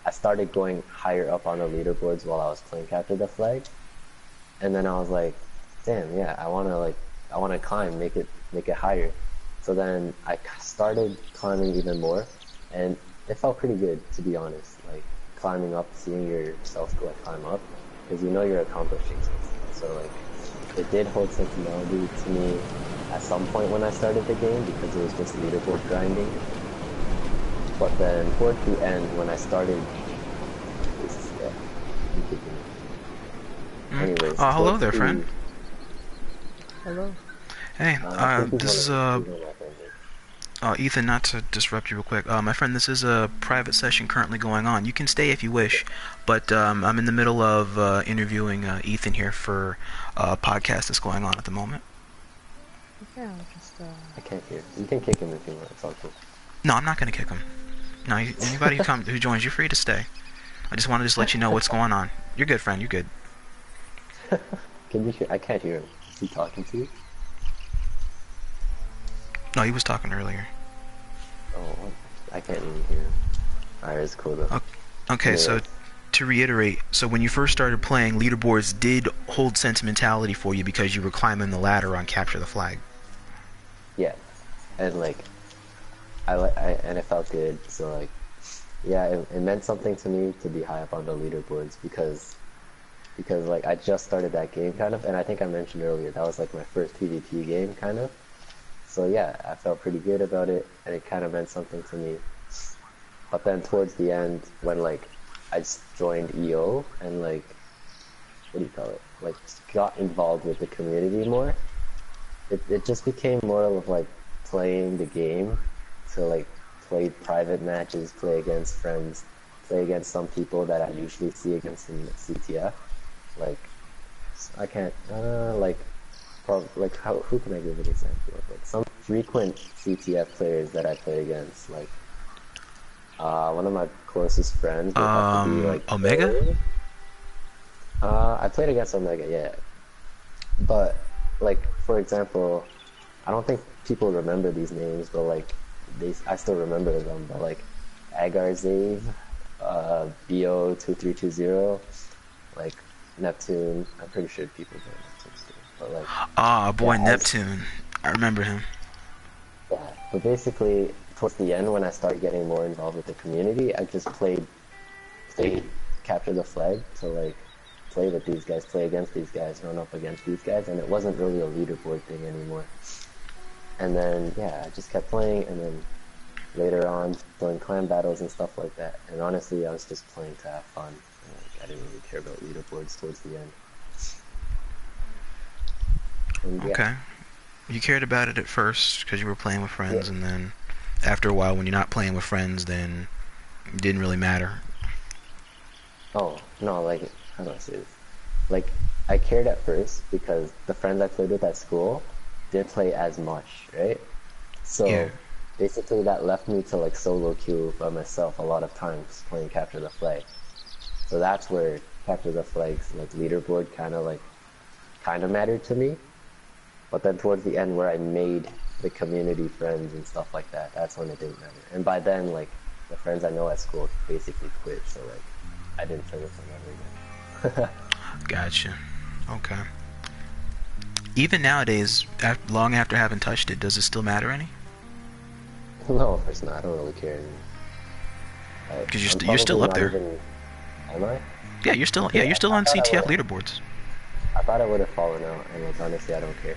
I started going higher up on the leaderboards while I was playing Capture the Flag. And then I was like, damn, yeah, I wanna climb, make it higher. So then I started climbing even more, and it felt pretty good, to be honest. Like climbing up, seeing yourself climb up, because you know you're accomplishing something. So like, it did hold sentimentality to me at some point when I started the game, because it was just leaderboard grinding. But then towards the end, when I started, anyways. Hello there, friend. Hello. Hey, this is Ethan, not to disrupt you real quick. My friend, this is a private session currently going on. You can stay if you wish, but I'm in the middle of interviewing Ethan here for a podcast that's going on at the moment. Yeah, I'll just, I can't hear. You can kick him if you want. It's all cool. No, I'm not going to kick him. No, anybody who joins, you're free to stay. I just wanted to let you know what's going on. You're good, friend. You're good. Can you hear? I can't hear him. Is he talking to you? No, he was talking earlier. Oh, I can't even hear him. Alright, it's cool though. Okay, so to reiterate, so when you first started playing, leaderboards did hold sentimentality for you because you were climbing the ladder on Capture the Flag. Yeah, and like, and it felt good. So like, yeah, it meant something to me to be high up on the leaderboards because like I just started that game kind of, and I think I mentioned earlier that was like my first PvP game kind of. So yeah, I felt pretty good about it, and it kind of meant something to me. But then towards the end, when like I just joined EO and like, what do you call it? Like got involved with the community more. It just became more of like playing the game to like play private matches, play against friends, play against some people that I usually see against in CTF. Like I can't who can I give an example of? Like some frequent CTF players that I play against, like one of my closest friends would have to be like Omega? I played against Omega, yeah. But like for example, I don't think people remember these names, but like I still remember them. But like Agar Zave, BO2320, like Neptune. I'm pretty sure people know Neptune still. But like boy, yeah, Neptune. I remember him. Yeah, but basically towards the end when I started getting more involved with the community, I just played Capture the Flag to like play with these guys, play against these guys, run up against these guys, and it wasn't really a leaderboard thing anymore. And then yeah, I just kept playing, and then later on doing clan battles and stuff like that. And honestly, I was just playing to have fun. Like, I didn't really care about leaderboards towards the end. And, yeah. Okay. You cared about it at first because you were playing with friends, yeah. And then after a while, when you're not playing with friends, then it didn't really matter. Oh, no, like, how do I say this? Like, I cared at first because the friends I played with at school didn't play as much, right? So, yeah. Basically that left me to like solo queue by myself a lot of times playing Capture the Flag. So that's where Capture the Flag's like leaderboard kind of mattered to me. But then towards the end where I made the community friends and stuff like that, that's when it didn't matter. And by then, like, the friends I know at school basically quit, so like, I didn't play with them ever again. Gotcha. Okay. Even nowadays, long after having touched it, does it still matter any? No, of course not. I don't really care anymore. Because you're still up there. Am I? Yeah, you're still on CTF leaderboards. I thought I would have fallen out, and like honestly, I don't care.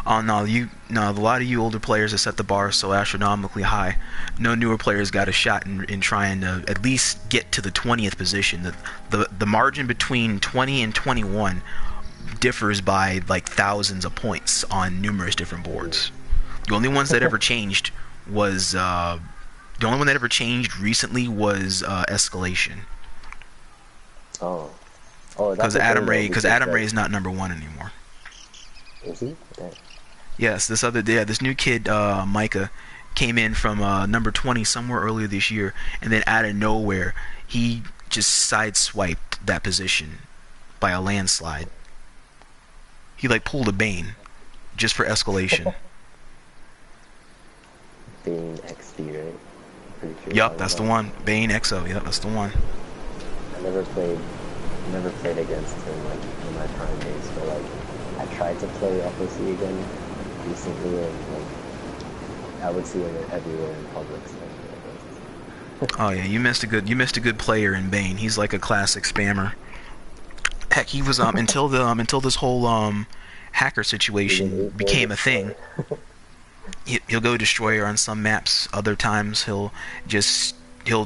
Oh no, a lot of you older players have set the bar so astronomically high. No newer players got a shot in trying to at least get to the 20th position. The margin between 20 and 21 differs by like thousands of points on numerous different boards. The only ones that ever changed was the only one that ever changed recently was Escalation. Oh. Oh, that's Because Adam Ray is not number one anymore. Is he? Yeah. Yes, this new kid, Micah, came in from number 20 somewhere earlier this year, and then out of nowhere, he just sideswiped that position by a landslide. He like pulled a Bane just for Escalation. Bane XD, right? Pretty sure. Yup, that's the one. Bane XO. Yep, that's the one. I never played against him like in my prime days, but like I tried to play FOC again recently, and like I would see him everywhere in public. So, Oh yeah, you missed a good player in Bane. He's like a classic spammer. Heck, he was until this whole hacker situation became a thing. He'll go destroyer on some maps. Other times he'll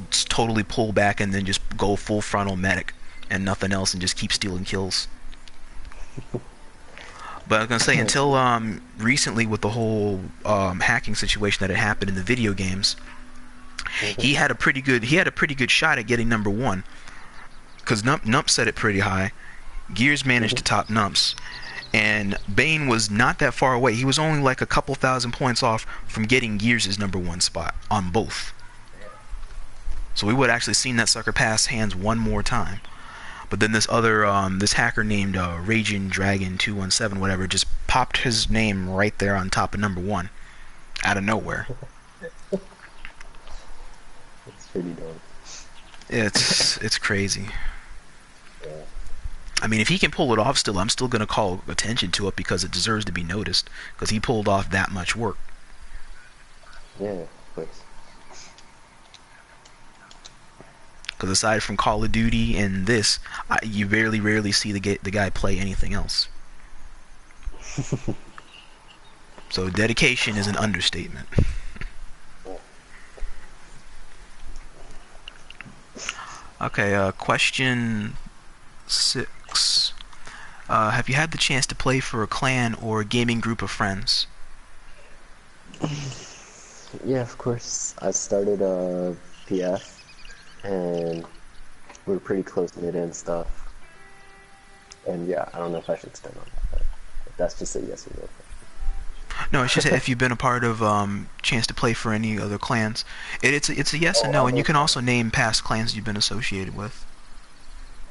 totally pull back and then just go full frontal medic and nothing else and just keep stealing kills. But I was gonna say, until recently with the whole hacking situation that had happened in the video games, he had a pretty good shot at getting number one, because Nump set it pretty high. Gears managed to top Numps, and Bane was not that far away. He was only like a couple thousand points off from getting Gears' number one spot on both. So we would have actually seen that sucker pass hands one more time. But then this other this hacker named Raging Dragon 217 whatever just popped his name right there on top of number one out of nowhere. it's pretty dope. It's crazy. Yeah. I mean, if he can pull it off still, I'm still going to call attention to it because it deserves to be noticed, because he pulled off that much work. Yeah, of course. Because aside from Call of Duty and this, you rarely see the guy play anything else. So dedication is an understatement. Okay, question 6. Have you had the chance to play for a clan or a gaming group of friends? Yeah, of course. I started PF, and we're pretty close-knit and stuff. And yeah, I don't know if I should expand on that, but if that's just a yes or no question. No, it's just if you've been a part of chance to play for any other clans. It's a yes and no, and you can also name past clans you've been associated with.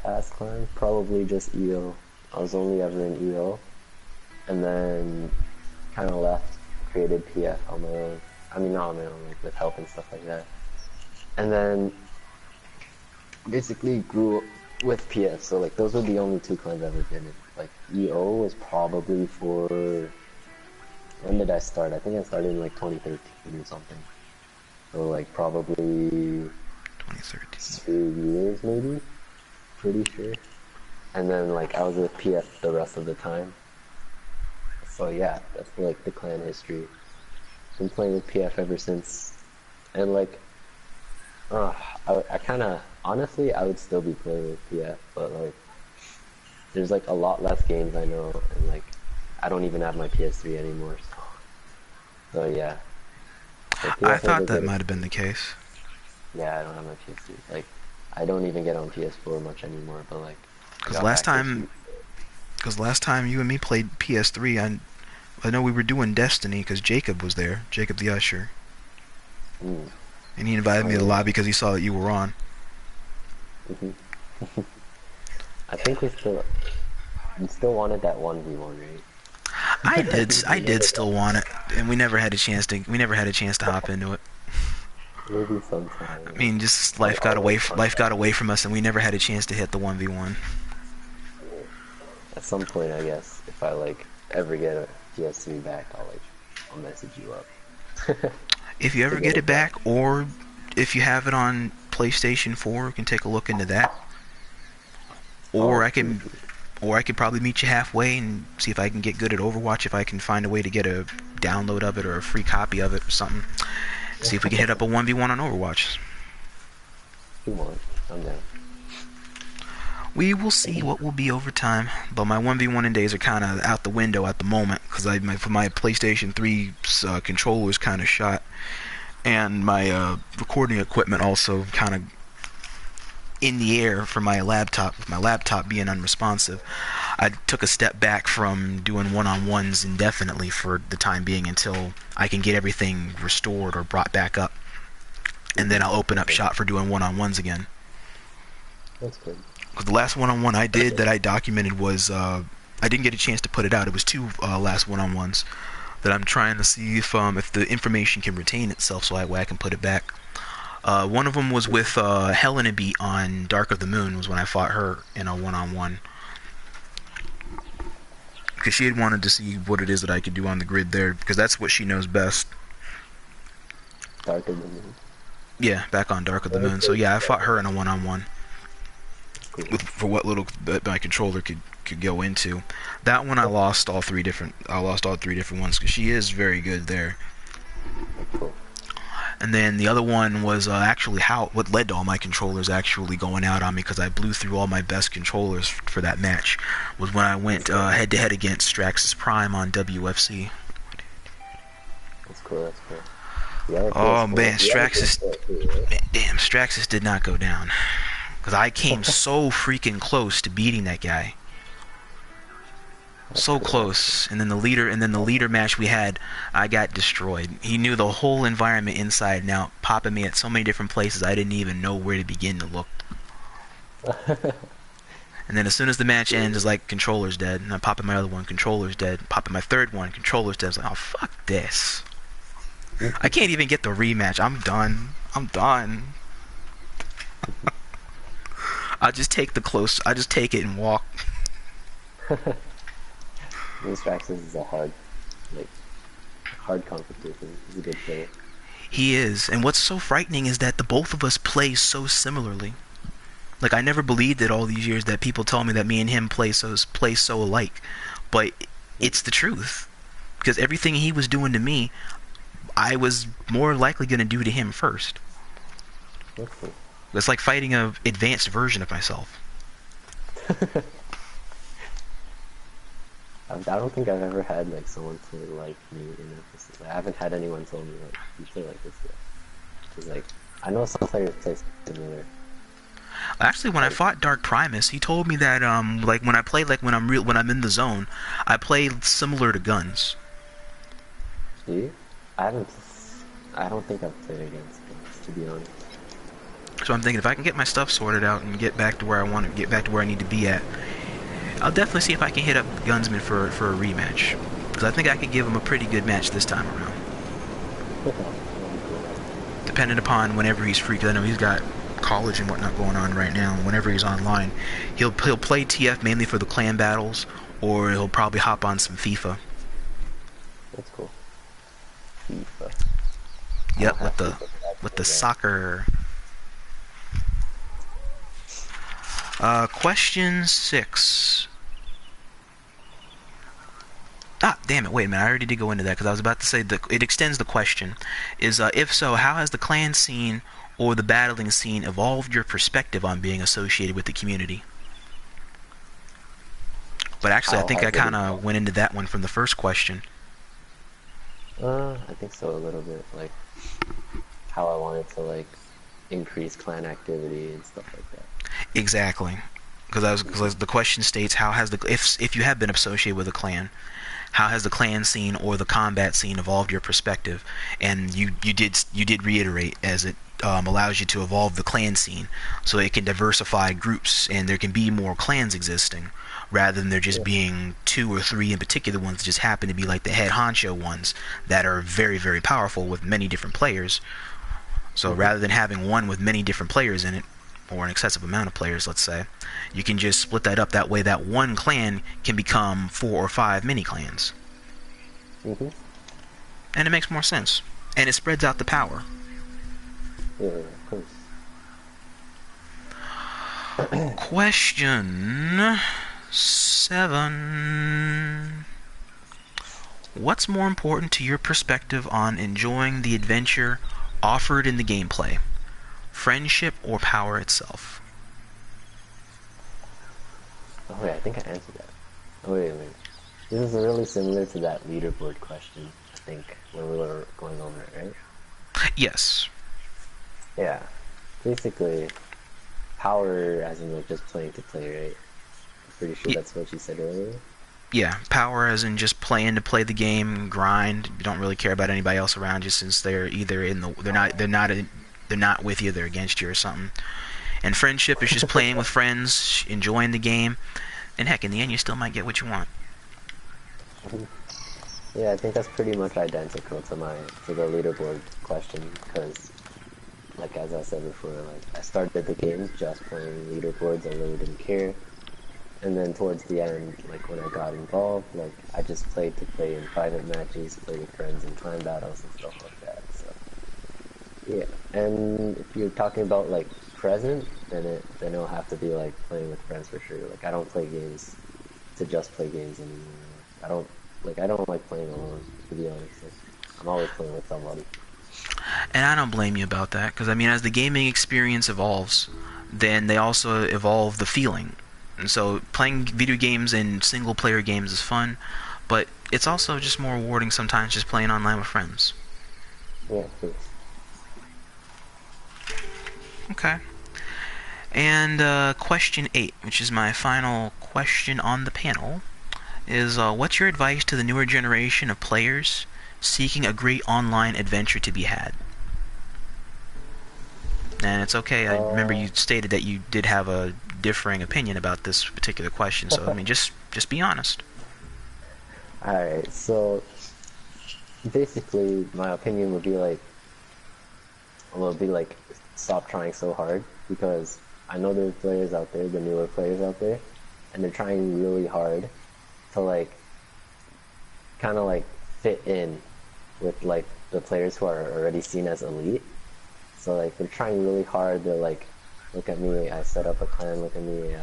Past clan? Probably just EO. I was only ever in EO, and then kind of left, created PF on my own. I mean, not on my own, like with help and stuff like that. And then basically grew up with PF, so like those were the only two clans I've ever been in. Like EO was probably for, when did I start? I think I started in like 2013 or something. So like probably 2013. 2 years maybe, pretty sure. And then like I was with PF the rest of the time. So yeah, that's like the clan history. Been playing with PF ever since, and like, I kind of, honestly, I would still be playing with PF, but like, there's like a lot less games I know, and like, I don't even have my PS3 anymore, so yeah. So I thought that might have been the case. Yeah, I don't have my PS3. Like, I don't even get on PS4 much anymore, but like, Because last time you and me played PS3, I know we were doing Destiny because Jacob was there, Jacob the Usher. Mm. And he invited me to the lobby because he saw that you were on. Mm-hmm. I think we still wanted that 1v1, right? I did still want it, and we never had a chance to hop into it. Maybe sometime. I mean, just life got away from us, and we never had a chance to hit the 1v1. At some point, I guess, if I like ever get a PS3 back, I'll message you up. If you ever get it back, or if you have it on PlayStation 4, you can take a look into that. Or I can or I could probably meet you halfway and see if I can get good at Overwatch, if I can find a way to get a download of it or a free copy of it or something. See if we can hit up a 1v1 on Overwatch. If you want, I'm down. We will see what will be over time, but my 1v1 days are kind of out the window at the moment because my PlayStation 3's controller is kind of shot, and my recording equipment also kind of in the air for my laptop, with my laptop being unresponsive. I took a step back from doing one-on-ones indefinitely for the time being until I can get everything restored or brought back up, and then I'll open up shop for doing one-on-ones again. That's good. Because the last one-on-one I did that I documented was, I didn't get a chance to put it out. It was two last one-on-ones that I'm trying to see if the information can retain itself so I can put it back. One of them was with Helen a Beat on Dark of the Moon, was when I fought her in a one-on-one. Because she had wanted to see what it is that I could do on the grid there, because that's what she knows best. Dark of the Moon. Yeah, back on Dark of the Moon. So yeah, I fought her in a one-on-one. Cool. For what little that my controller could go into. That one I lost all three different ones because she is very good there. Cool. And then the other one was actually what led to all my controllers actually going out on me, because I blew through all my best controllers for that match, was when I went head to head against Straxus Prime on WFC. That's cool. That's cool. Yeah, Oh man, Straxus, damn, Straxus did not go down. Because I came so freaking close to beating that guy. So close. And then the leader match we had, I got destroyed. He knew the whole environment inside and out, popping me at so many different places I didn't even know where to begin to look. And then as soon as the match ends, it's like, controller's dead. And I'm popping my other one, controller's dead. Popping my third one, controller's dead. I was like, oh, fuck this. I can't even get the rematch. I'm done. I just take it and walk. Straxus is a hard competition. He's a good player. He is, and what's so frightening is that the both of us play so similarly. Like, I never believed it all these years that people tell me that me and him play so alike, but it's the truth. Because everything he was doing to me, I was more likely going to do to him first. That's cool. It's like fighting an advanced version of myself. I don't think I've ever had like someone play like me in a. I haven't had anyone tell me like you play like this yet. Cause like I know some players play similar. Actually, when I fought Dark Primus, he told me that like when I play, like when I'm in the zone, I play similar to guns. See, I don't think I've played against guns, to be honest. So I'm thinking if I can get my stuff sorted out and get back to where I want to get back to where I need to be at, I'll definitely see if I can hit up Gunsman for a rematch, because I think I could give him a pretty good match this time around. Depending upon whenever he's free, because I know he's got college and whatnot going on right now. And whenever he's online, he'll play TF mainly for the clan battles, or he'll probably hop on some FIFA. That's cool. FIFA. Yep, with the soccer. Question 6. Ah, damn it, wait a minute, I already did go into that, because I was about to say that it extends the question. If so, how has the clan scene or the battling scene evolved your perspective on being associated with the community? But actually, I think I kind of went into that one from the first question. I think so, a little bit, like, how I wanted to, like, increase clan activity and stuff like that. Exactly, because the question states, how has if you have been associated with a clan, how has the clan scene or the combat scene evolved your perspective? And you did reiterate, as it allows you to evolve the clan scene so it can diversify groups and there can be more clans existing rather than there just being 2 or 3 in particular ones that just happen to be like the head honcho ones that are very, very powerful with many different players. So rather than having one with many different players in it, or an excessive amount of players, let's say, you can just split that up. That way that one clan can become 4 or 5 mini clans. And it makes more sense. And it spreads out the power. Yeah, of course. Question 7. What's more important to your perspective on enjoying the adventure offered in the gameplay? Friendship or power itself? Oh wait, I think I answered that. Oh wait. This is really similar to that leaderboard question, I think, when we were going over it, right? Yes. Yeah. Basically, power as in like just playing to play, right? I'm pretty sure that's what you said earlier. Yeah, power as in just playing to play the game, grind. You don't really care about anybody else around you since they're either they're not with you, they're against you or something. And friendship is just playing with friends, enjoying the game, and heck, in the end, you still might get what you want. Yeah, I think that's pretty much identical to the leaderboard question because, like as I said before, like I started the game just playing leaderboards. I really didn't care, and then towards the end, like when I got involved, like I just played to play in private matches, play with friends in time battles and stuff like that. So yeah, and if you're talking about like present, then it'll have to be like playing with friends for sure. Like I don't play games to just play games anymore. I don't like playing alone, to be honest. Like, I'm always playing with somebody. And I don't blame you about that, because I mean, as the gaming experience evolves, then they also evolve the feeling. And so playing video games and single player games is fun, but it's also just more rewarding sometimes just playing online with friends. Yeah, please. Okay. And question 8, which is my final question on the panel, is what's your advice to the newer generation of players seeking a great online adventure to be had? And it's okay, I remember you stated that you did have a differing opinion about this particular question, so I mean, just be honest. Alright, so basically my opinion would be like stop trying so hard because I know there's players out there, the newer players out there, and they're trying really hard to like kind of like fit in with like the players who are already seen as elite. So like they're trying really hard. They're like, look at me, I set up a clan. Look at me,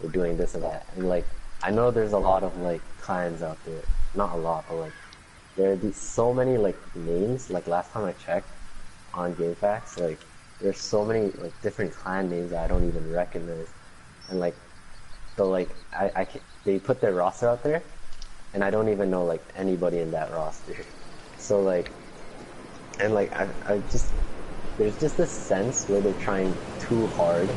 we're doing this and that. And like I know there's a lot of like clans out there. Not a lot, but like there are so many like names. Like last time I checked on GameFAQs, like there's so many like different clan names that I don't even recognize. And like so like they put their roster out there, and I don't even know like anybody in that roster. So like, and like I just there's just this sense where they're trying too hard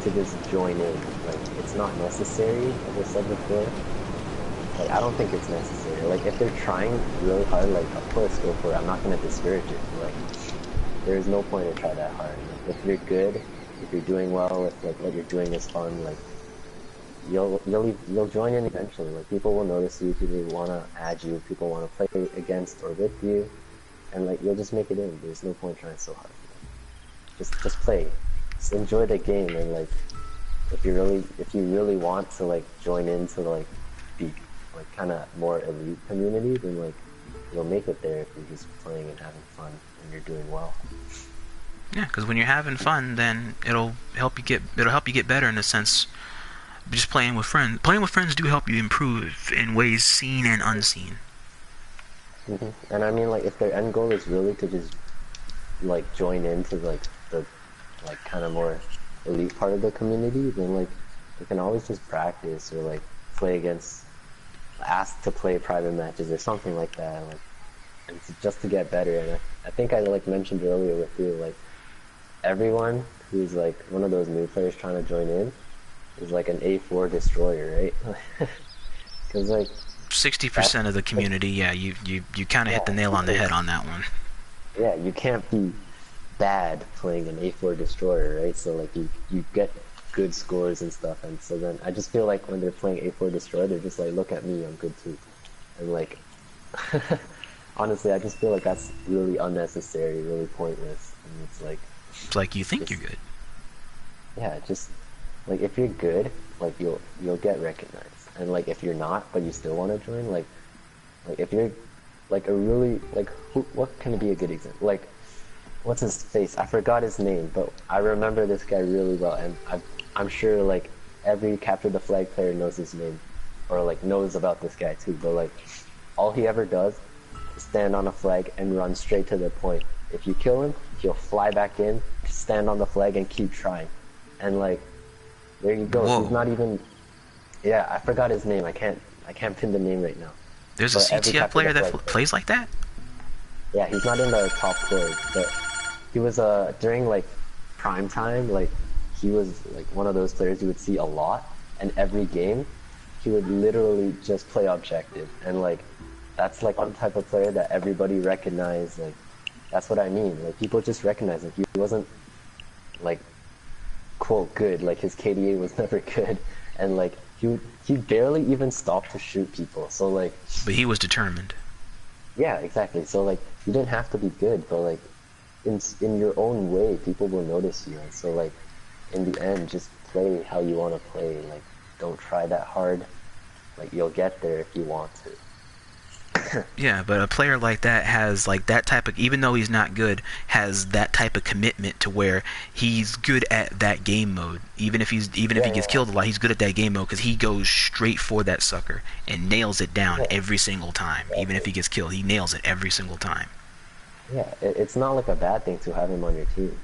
to just join in. Like it's not necessary, as I said before. Like I don't think it's necessary. Like if they're trying really hard, like of course go for it. I'm not gonna discourage it. Like there's no point to try that hard. Like, if you're good, if you're doing well, if like what you're doing is fun, like you'll join in eventually. Like people will notice you, people want to add you, people want to play against or with you, and like you'll just make it in. There's no point trying so hard. Just play, just enjoy the game, and like if you really want to like join into like be like kind of more elite community, then like you'll make it there if you're just playing and having fun and you're doing well. Yeah, because when you're having fun, then it'll help you get better in a sense. Just playing with friends. Playing with friends do help you improve in ways seen and unseen. And I mean, like, if their end goal is really to just like join into like the like kind of more elite part of the community, then like they can always just practice or like play against, ask to play private matches or something like that, like, and just to get better. And I think I like mentioned earlier with you, like everyone who's like one of those new players trying to join in is like an A4 destroyer, right? Because like 60% of the community, yeah, you kind of hit the nail on the head on that one. Yeah, you can't be bad playing an A4 destroyer, right? So like you get good scores and stuff, and so then I just feel like when they're playing A4 destroyer, they're just like, look at me, I'm good too, and like honestly, I just feel like that's really unnecessary, really pointless, and It's like you think you're good. Yeah, just like if you're good, like you'll get recognized, and like if you're not, but you still want to join, like if you're like a really like what can be a good example? Like what's his face? I forgot his name, but I remember this guy really well, and I'm sure like every capture the flag player knows his name, or like knows about this guy too. But like, all he ever does is stand on a flag and run straight to the point. If you kill him, he'll fly back in, stand on the flag, and keep trying. And like, there you go. Whoa. He's not even. Yeah, I forgot his name. I can't pin the name right now. There's a But every CTF capture player the that flag plays like that? Yeah, he's not in the top four, but he was during like prime time, like he was like one of those players you would see a lot, and every game he would literally just play objective, and like that's like one type of player that everybody recognized. Like that's what I mean. Like people just recognize him. He wasn't like quote good. Like his KDA was never good, and like he barely even stopped to shoot people. So like, But he was determined. yeah, exactly. So like, you didn't have to be good, but like, in your own way, people will notice you. And so like, in the end, just play how you want to play. Like, don't try that hard. Like, you'll get there if you want to. Yeah, but a player like that has like that type of, even though he's not good, has that type of commitment to where he's good at that game mode. Even if he gets killed a lot, he's good at that game mode because he goes straight for that sucker and nails it down every single time. Even if he gets killed, he nails it every single time. Yeah, it's not like a bad thing to have him on your team.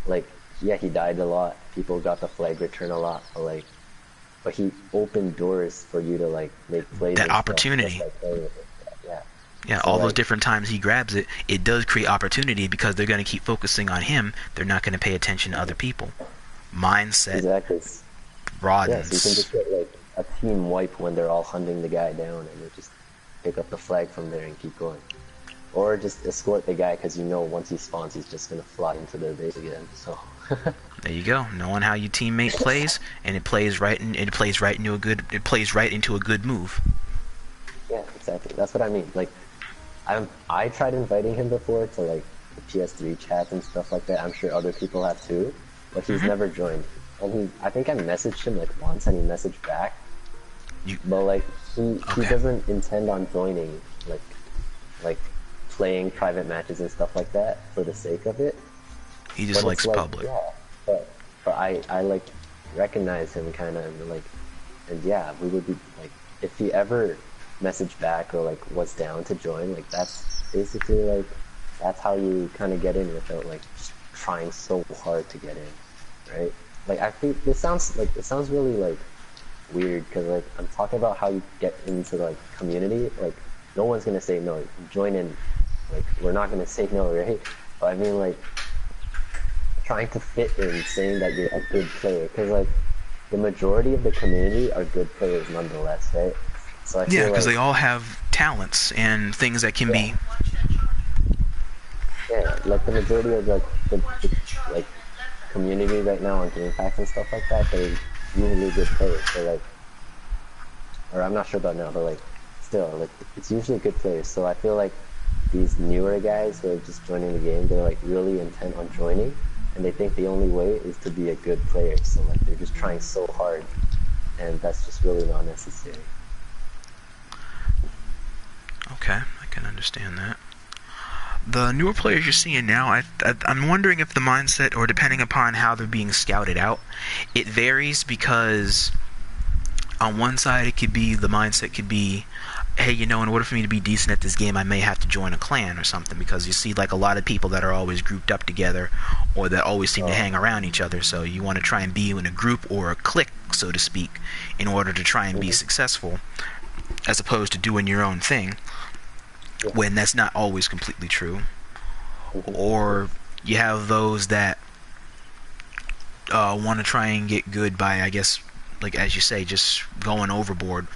Like, yeah, he died a lot. People got the flag return a lot, but like, but he opened doors for you to like make plays. That and stuff, opportunity. just like playing with it. Yeah. Yeah, So, all those like, different times he grabs it, it does create opportunity because they're going to keep focusing on him. They're not going to pay attention to other people. Mindset exactly. broadens. Yeah, so you can just get like a team wipe when they're all hunting the guy down, and you just pick up the flag from there and keep going. Or just escort the guy because you know once he spawns, he's just gonna fly into their base again. So There you go. Knowing how your teammate plays, and it plays right into a good move. yeah, exactly. That's what I mean. Like, I tried inviting him before to like the PS3 chats and stuff like that. I'm sure other people have too, but he's never joined. And I think I messaged him like once, and he messaged back. But like he doesn't intend on joining like playing private matches and stuff like that for the sake of it. He just But likes it's like, public. Yeah, but I like recognize him kind of, and like, and yeah, we would be like, if he ever messaged back or like was down to join, like that's basically like that's how you kind of get in without like just trying so hard to get in, right? Like I think it sounds really like weird because like I'm talking about how you get into like community. Like no one's gonna say no, join in. Like we're not gonna say no, right? But I mean like trying to fit in, saying that you're a good player, because like the majority of the community are good players nonetheless, right? So I feel Yeah, because like, they all have talents and things that can be. yeah, like the majority of like the like community right now on game packs and stuff like that, they're usually good players. So like, or I'm not sure about now, but like still, like it's usually good players. So I feel like these newer guys who are just joining the game, they're like really intent on joining, and they think the only way is to be a good player. So like they're just trying so hard, and that's just really not necessary. Okay, I can understand that. The newer players you're seeing now, I'm wondering if the mindset, or depending upon how they're being scouted out, it varies because on one side it could be, the mindset could be, hey, you know, in order for me to be decent at this game, I may have to join a clan or something, because you see like a lot of people that are always grouped up together, or that always seem to hang around each other, so you want to try and be in a group or a clique, so to speak, in order to try and be successful, as opposed to doing your own thing, when that's not always completely true. Or you have those that want to try and get good by, I guess, like as you say, just going overboard,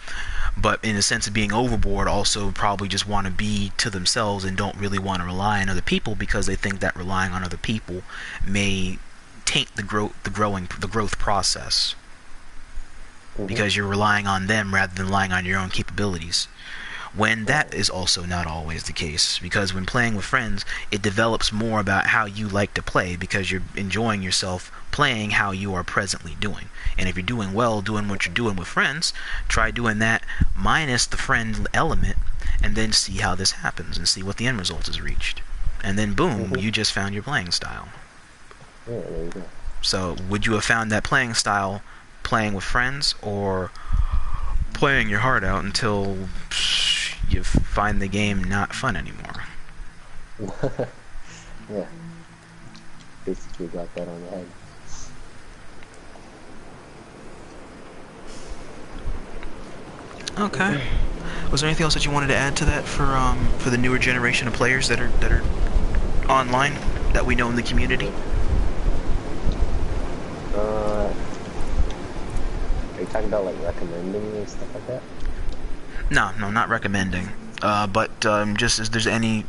but in the sense of being overboard, also probably just want to be to themselves and don't really want to rely on other people, because they think that relying on other people may taint the growth process, because you're relying on them rather than relying on your own capabilities, when that is also not always the case, because when playing with friends, it develops more about how you like to play, because you're enjoying yourself playing how you are presently doing. And if you're doing well doing what you're doing with friends, try doing that minus the friend element, and then see how this happens and see what the end result is reached, and then boom, you just found your playing style. Yeah, there you go. So would you have found that playing style playing with friends or playing your heart out until you find the game not fun anymore. Yeah. Basically got that on the head. Okay. Was there anything else that you wanted to add to that for the newer generation of players that are online that we know in the community? Are you talking about like recommending and stuff like that? No, not recommending. But just if there's any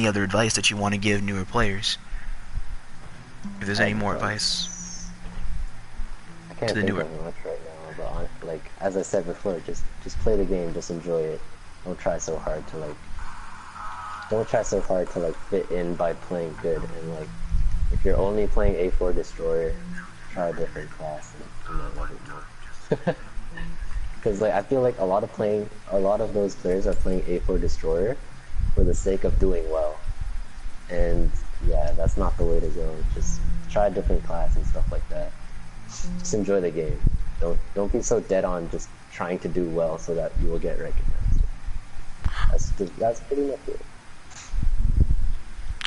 other advice that you want to give newer players, if there's any more advice I can't to the think newer. of much right now, but like as I said before, just play the game, just enjoy it. Don't try so hard to fit in by playing good. And like if you're only playing A4 Destroyer, try a different class and you might love it more. Because like I feel like a lot of those players are playing A4 Destroyer for the sake of doing well, and yeah, that's not the way to go. Just try a different class and stuff like that. Just enjoy the game. Don't be so dead on just trying to do well so that you will get recognized. That's pretty much it.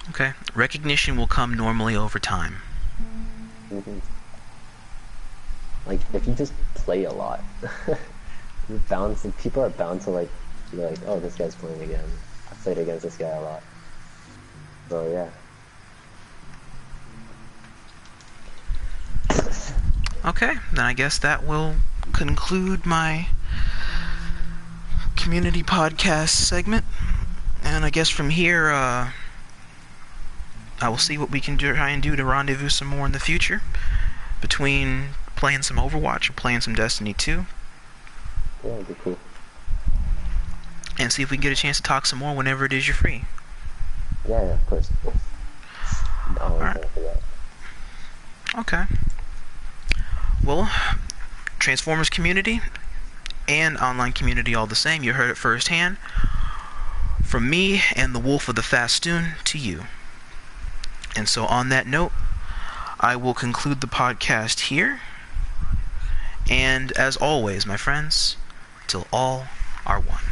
Okay, recognition will come normally over time. Mm-hmm. Like if you just play a lot, people are bound to like be like, oh, this guy's playing again. I played against this guy a lot. So yeah. Okay, then I guess that will conclude my community podcast segment. And I guess from here, I will see what we can try and do to rendezvous some more in the future between playing some Overwatch and playing some Destiny 2. Yeah, it'd be cool. And see if we can get a chance to talk some more whenever it is you're free. Yeah, of course. Alright. Okay. Well, Transformers community and online community all the same. You heard it firsthand. From me and the Wolf of the Fastoon to you. And so on that note, I will conclude the podcast here. And as always, my friends, till all are one.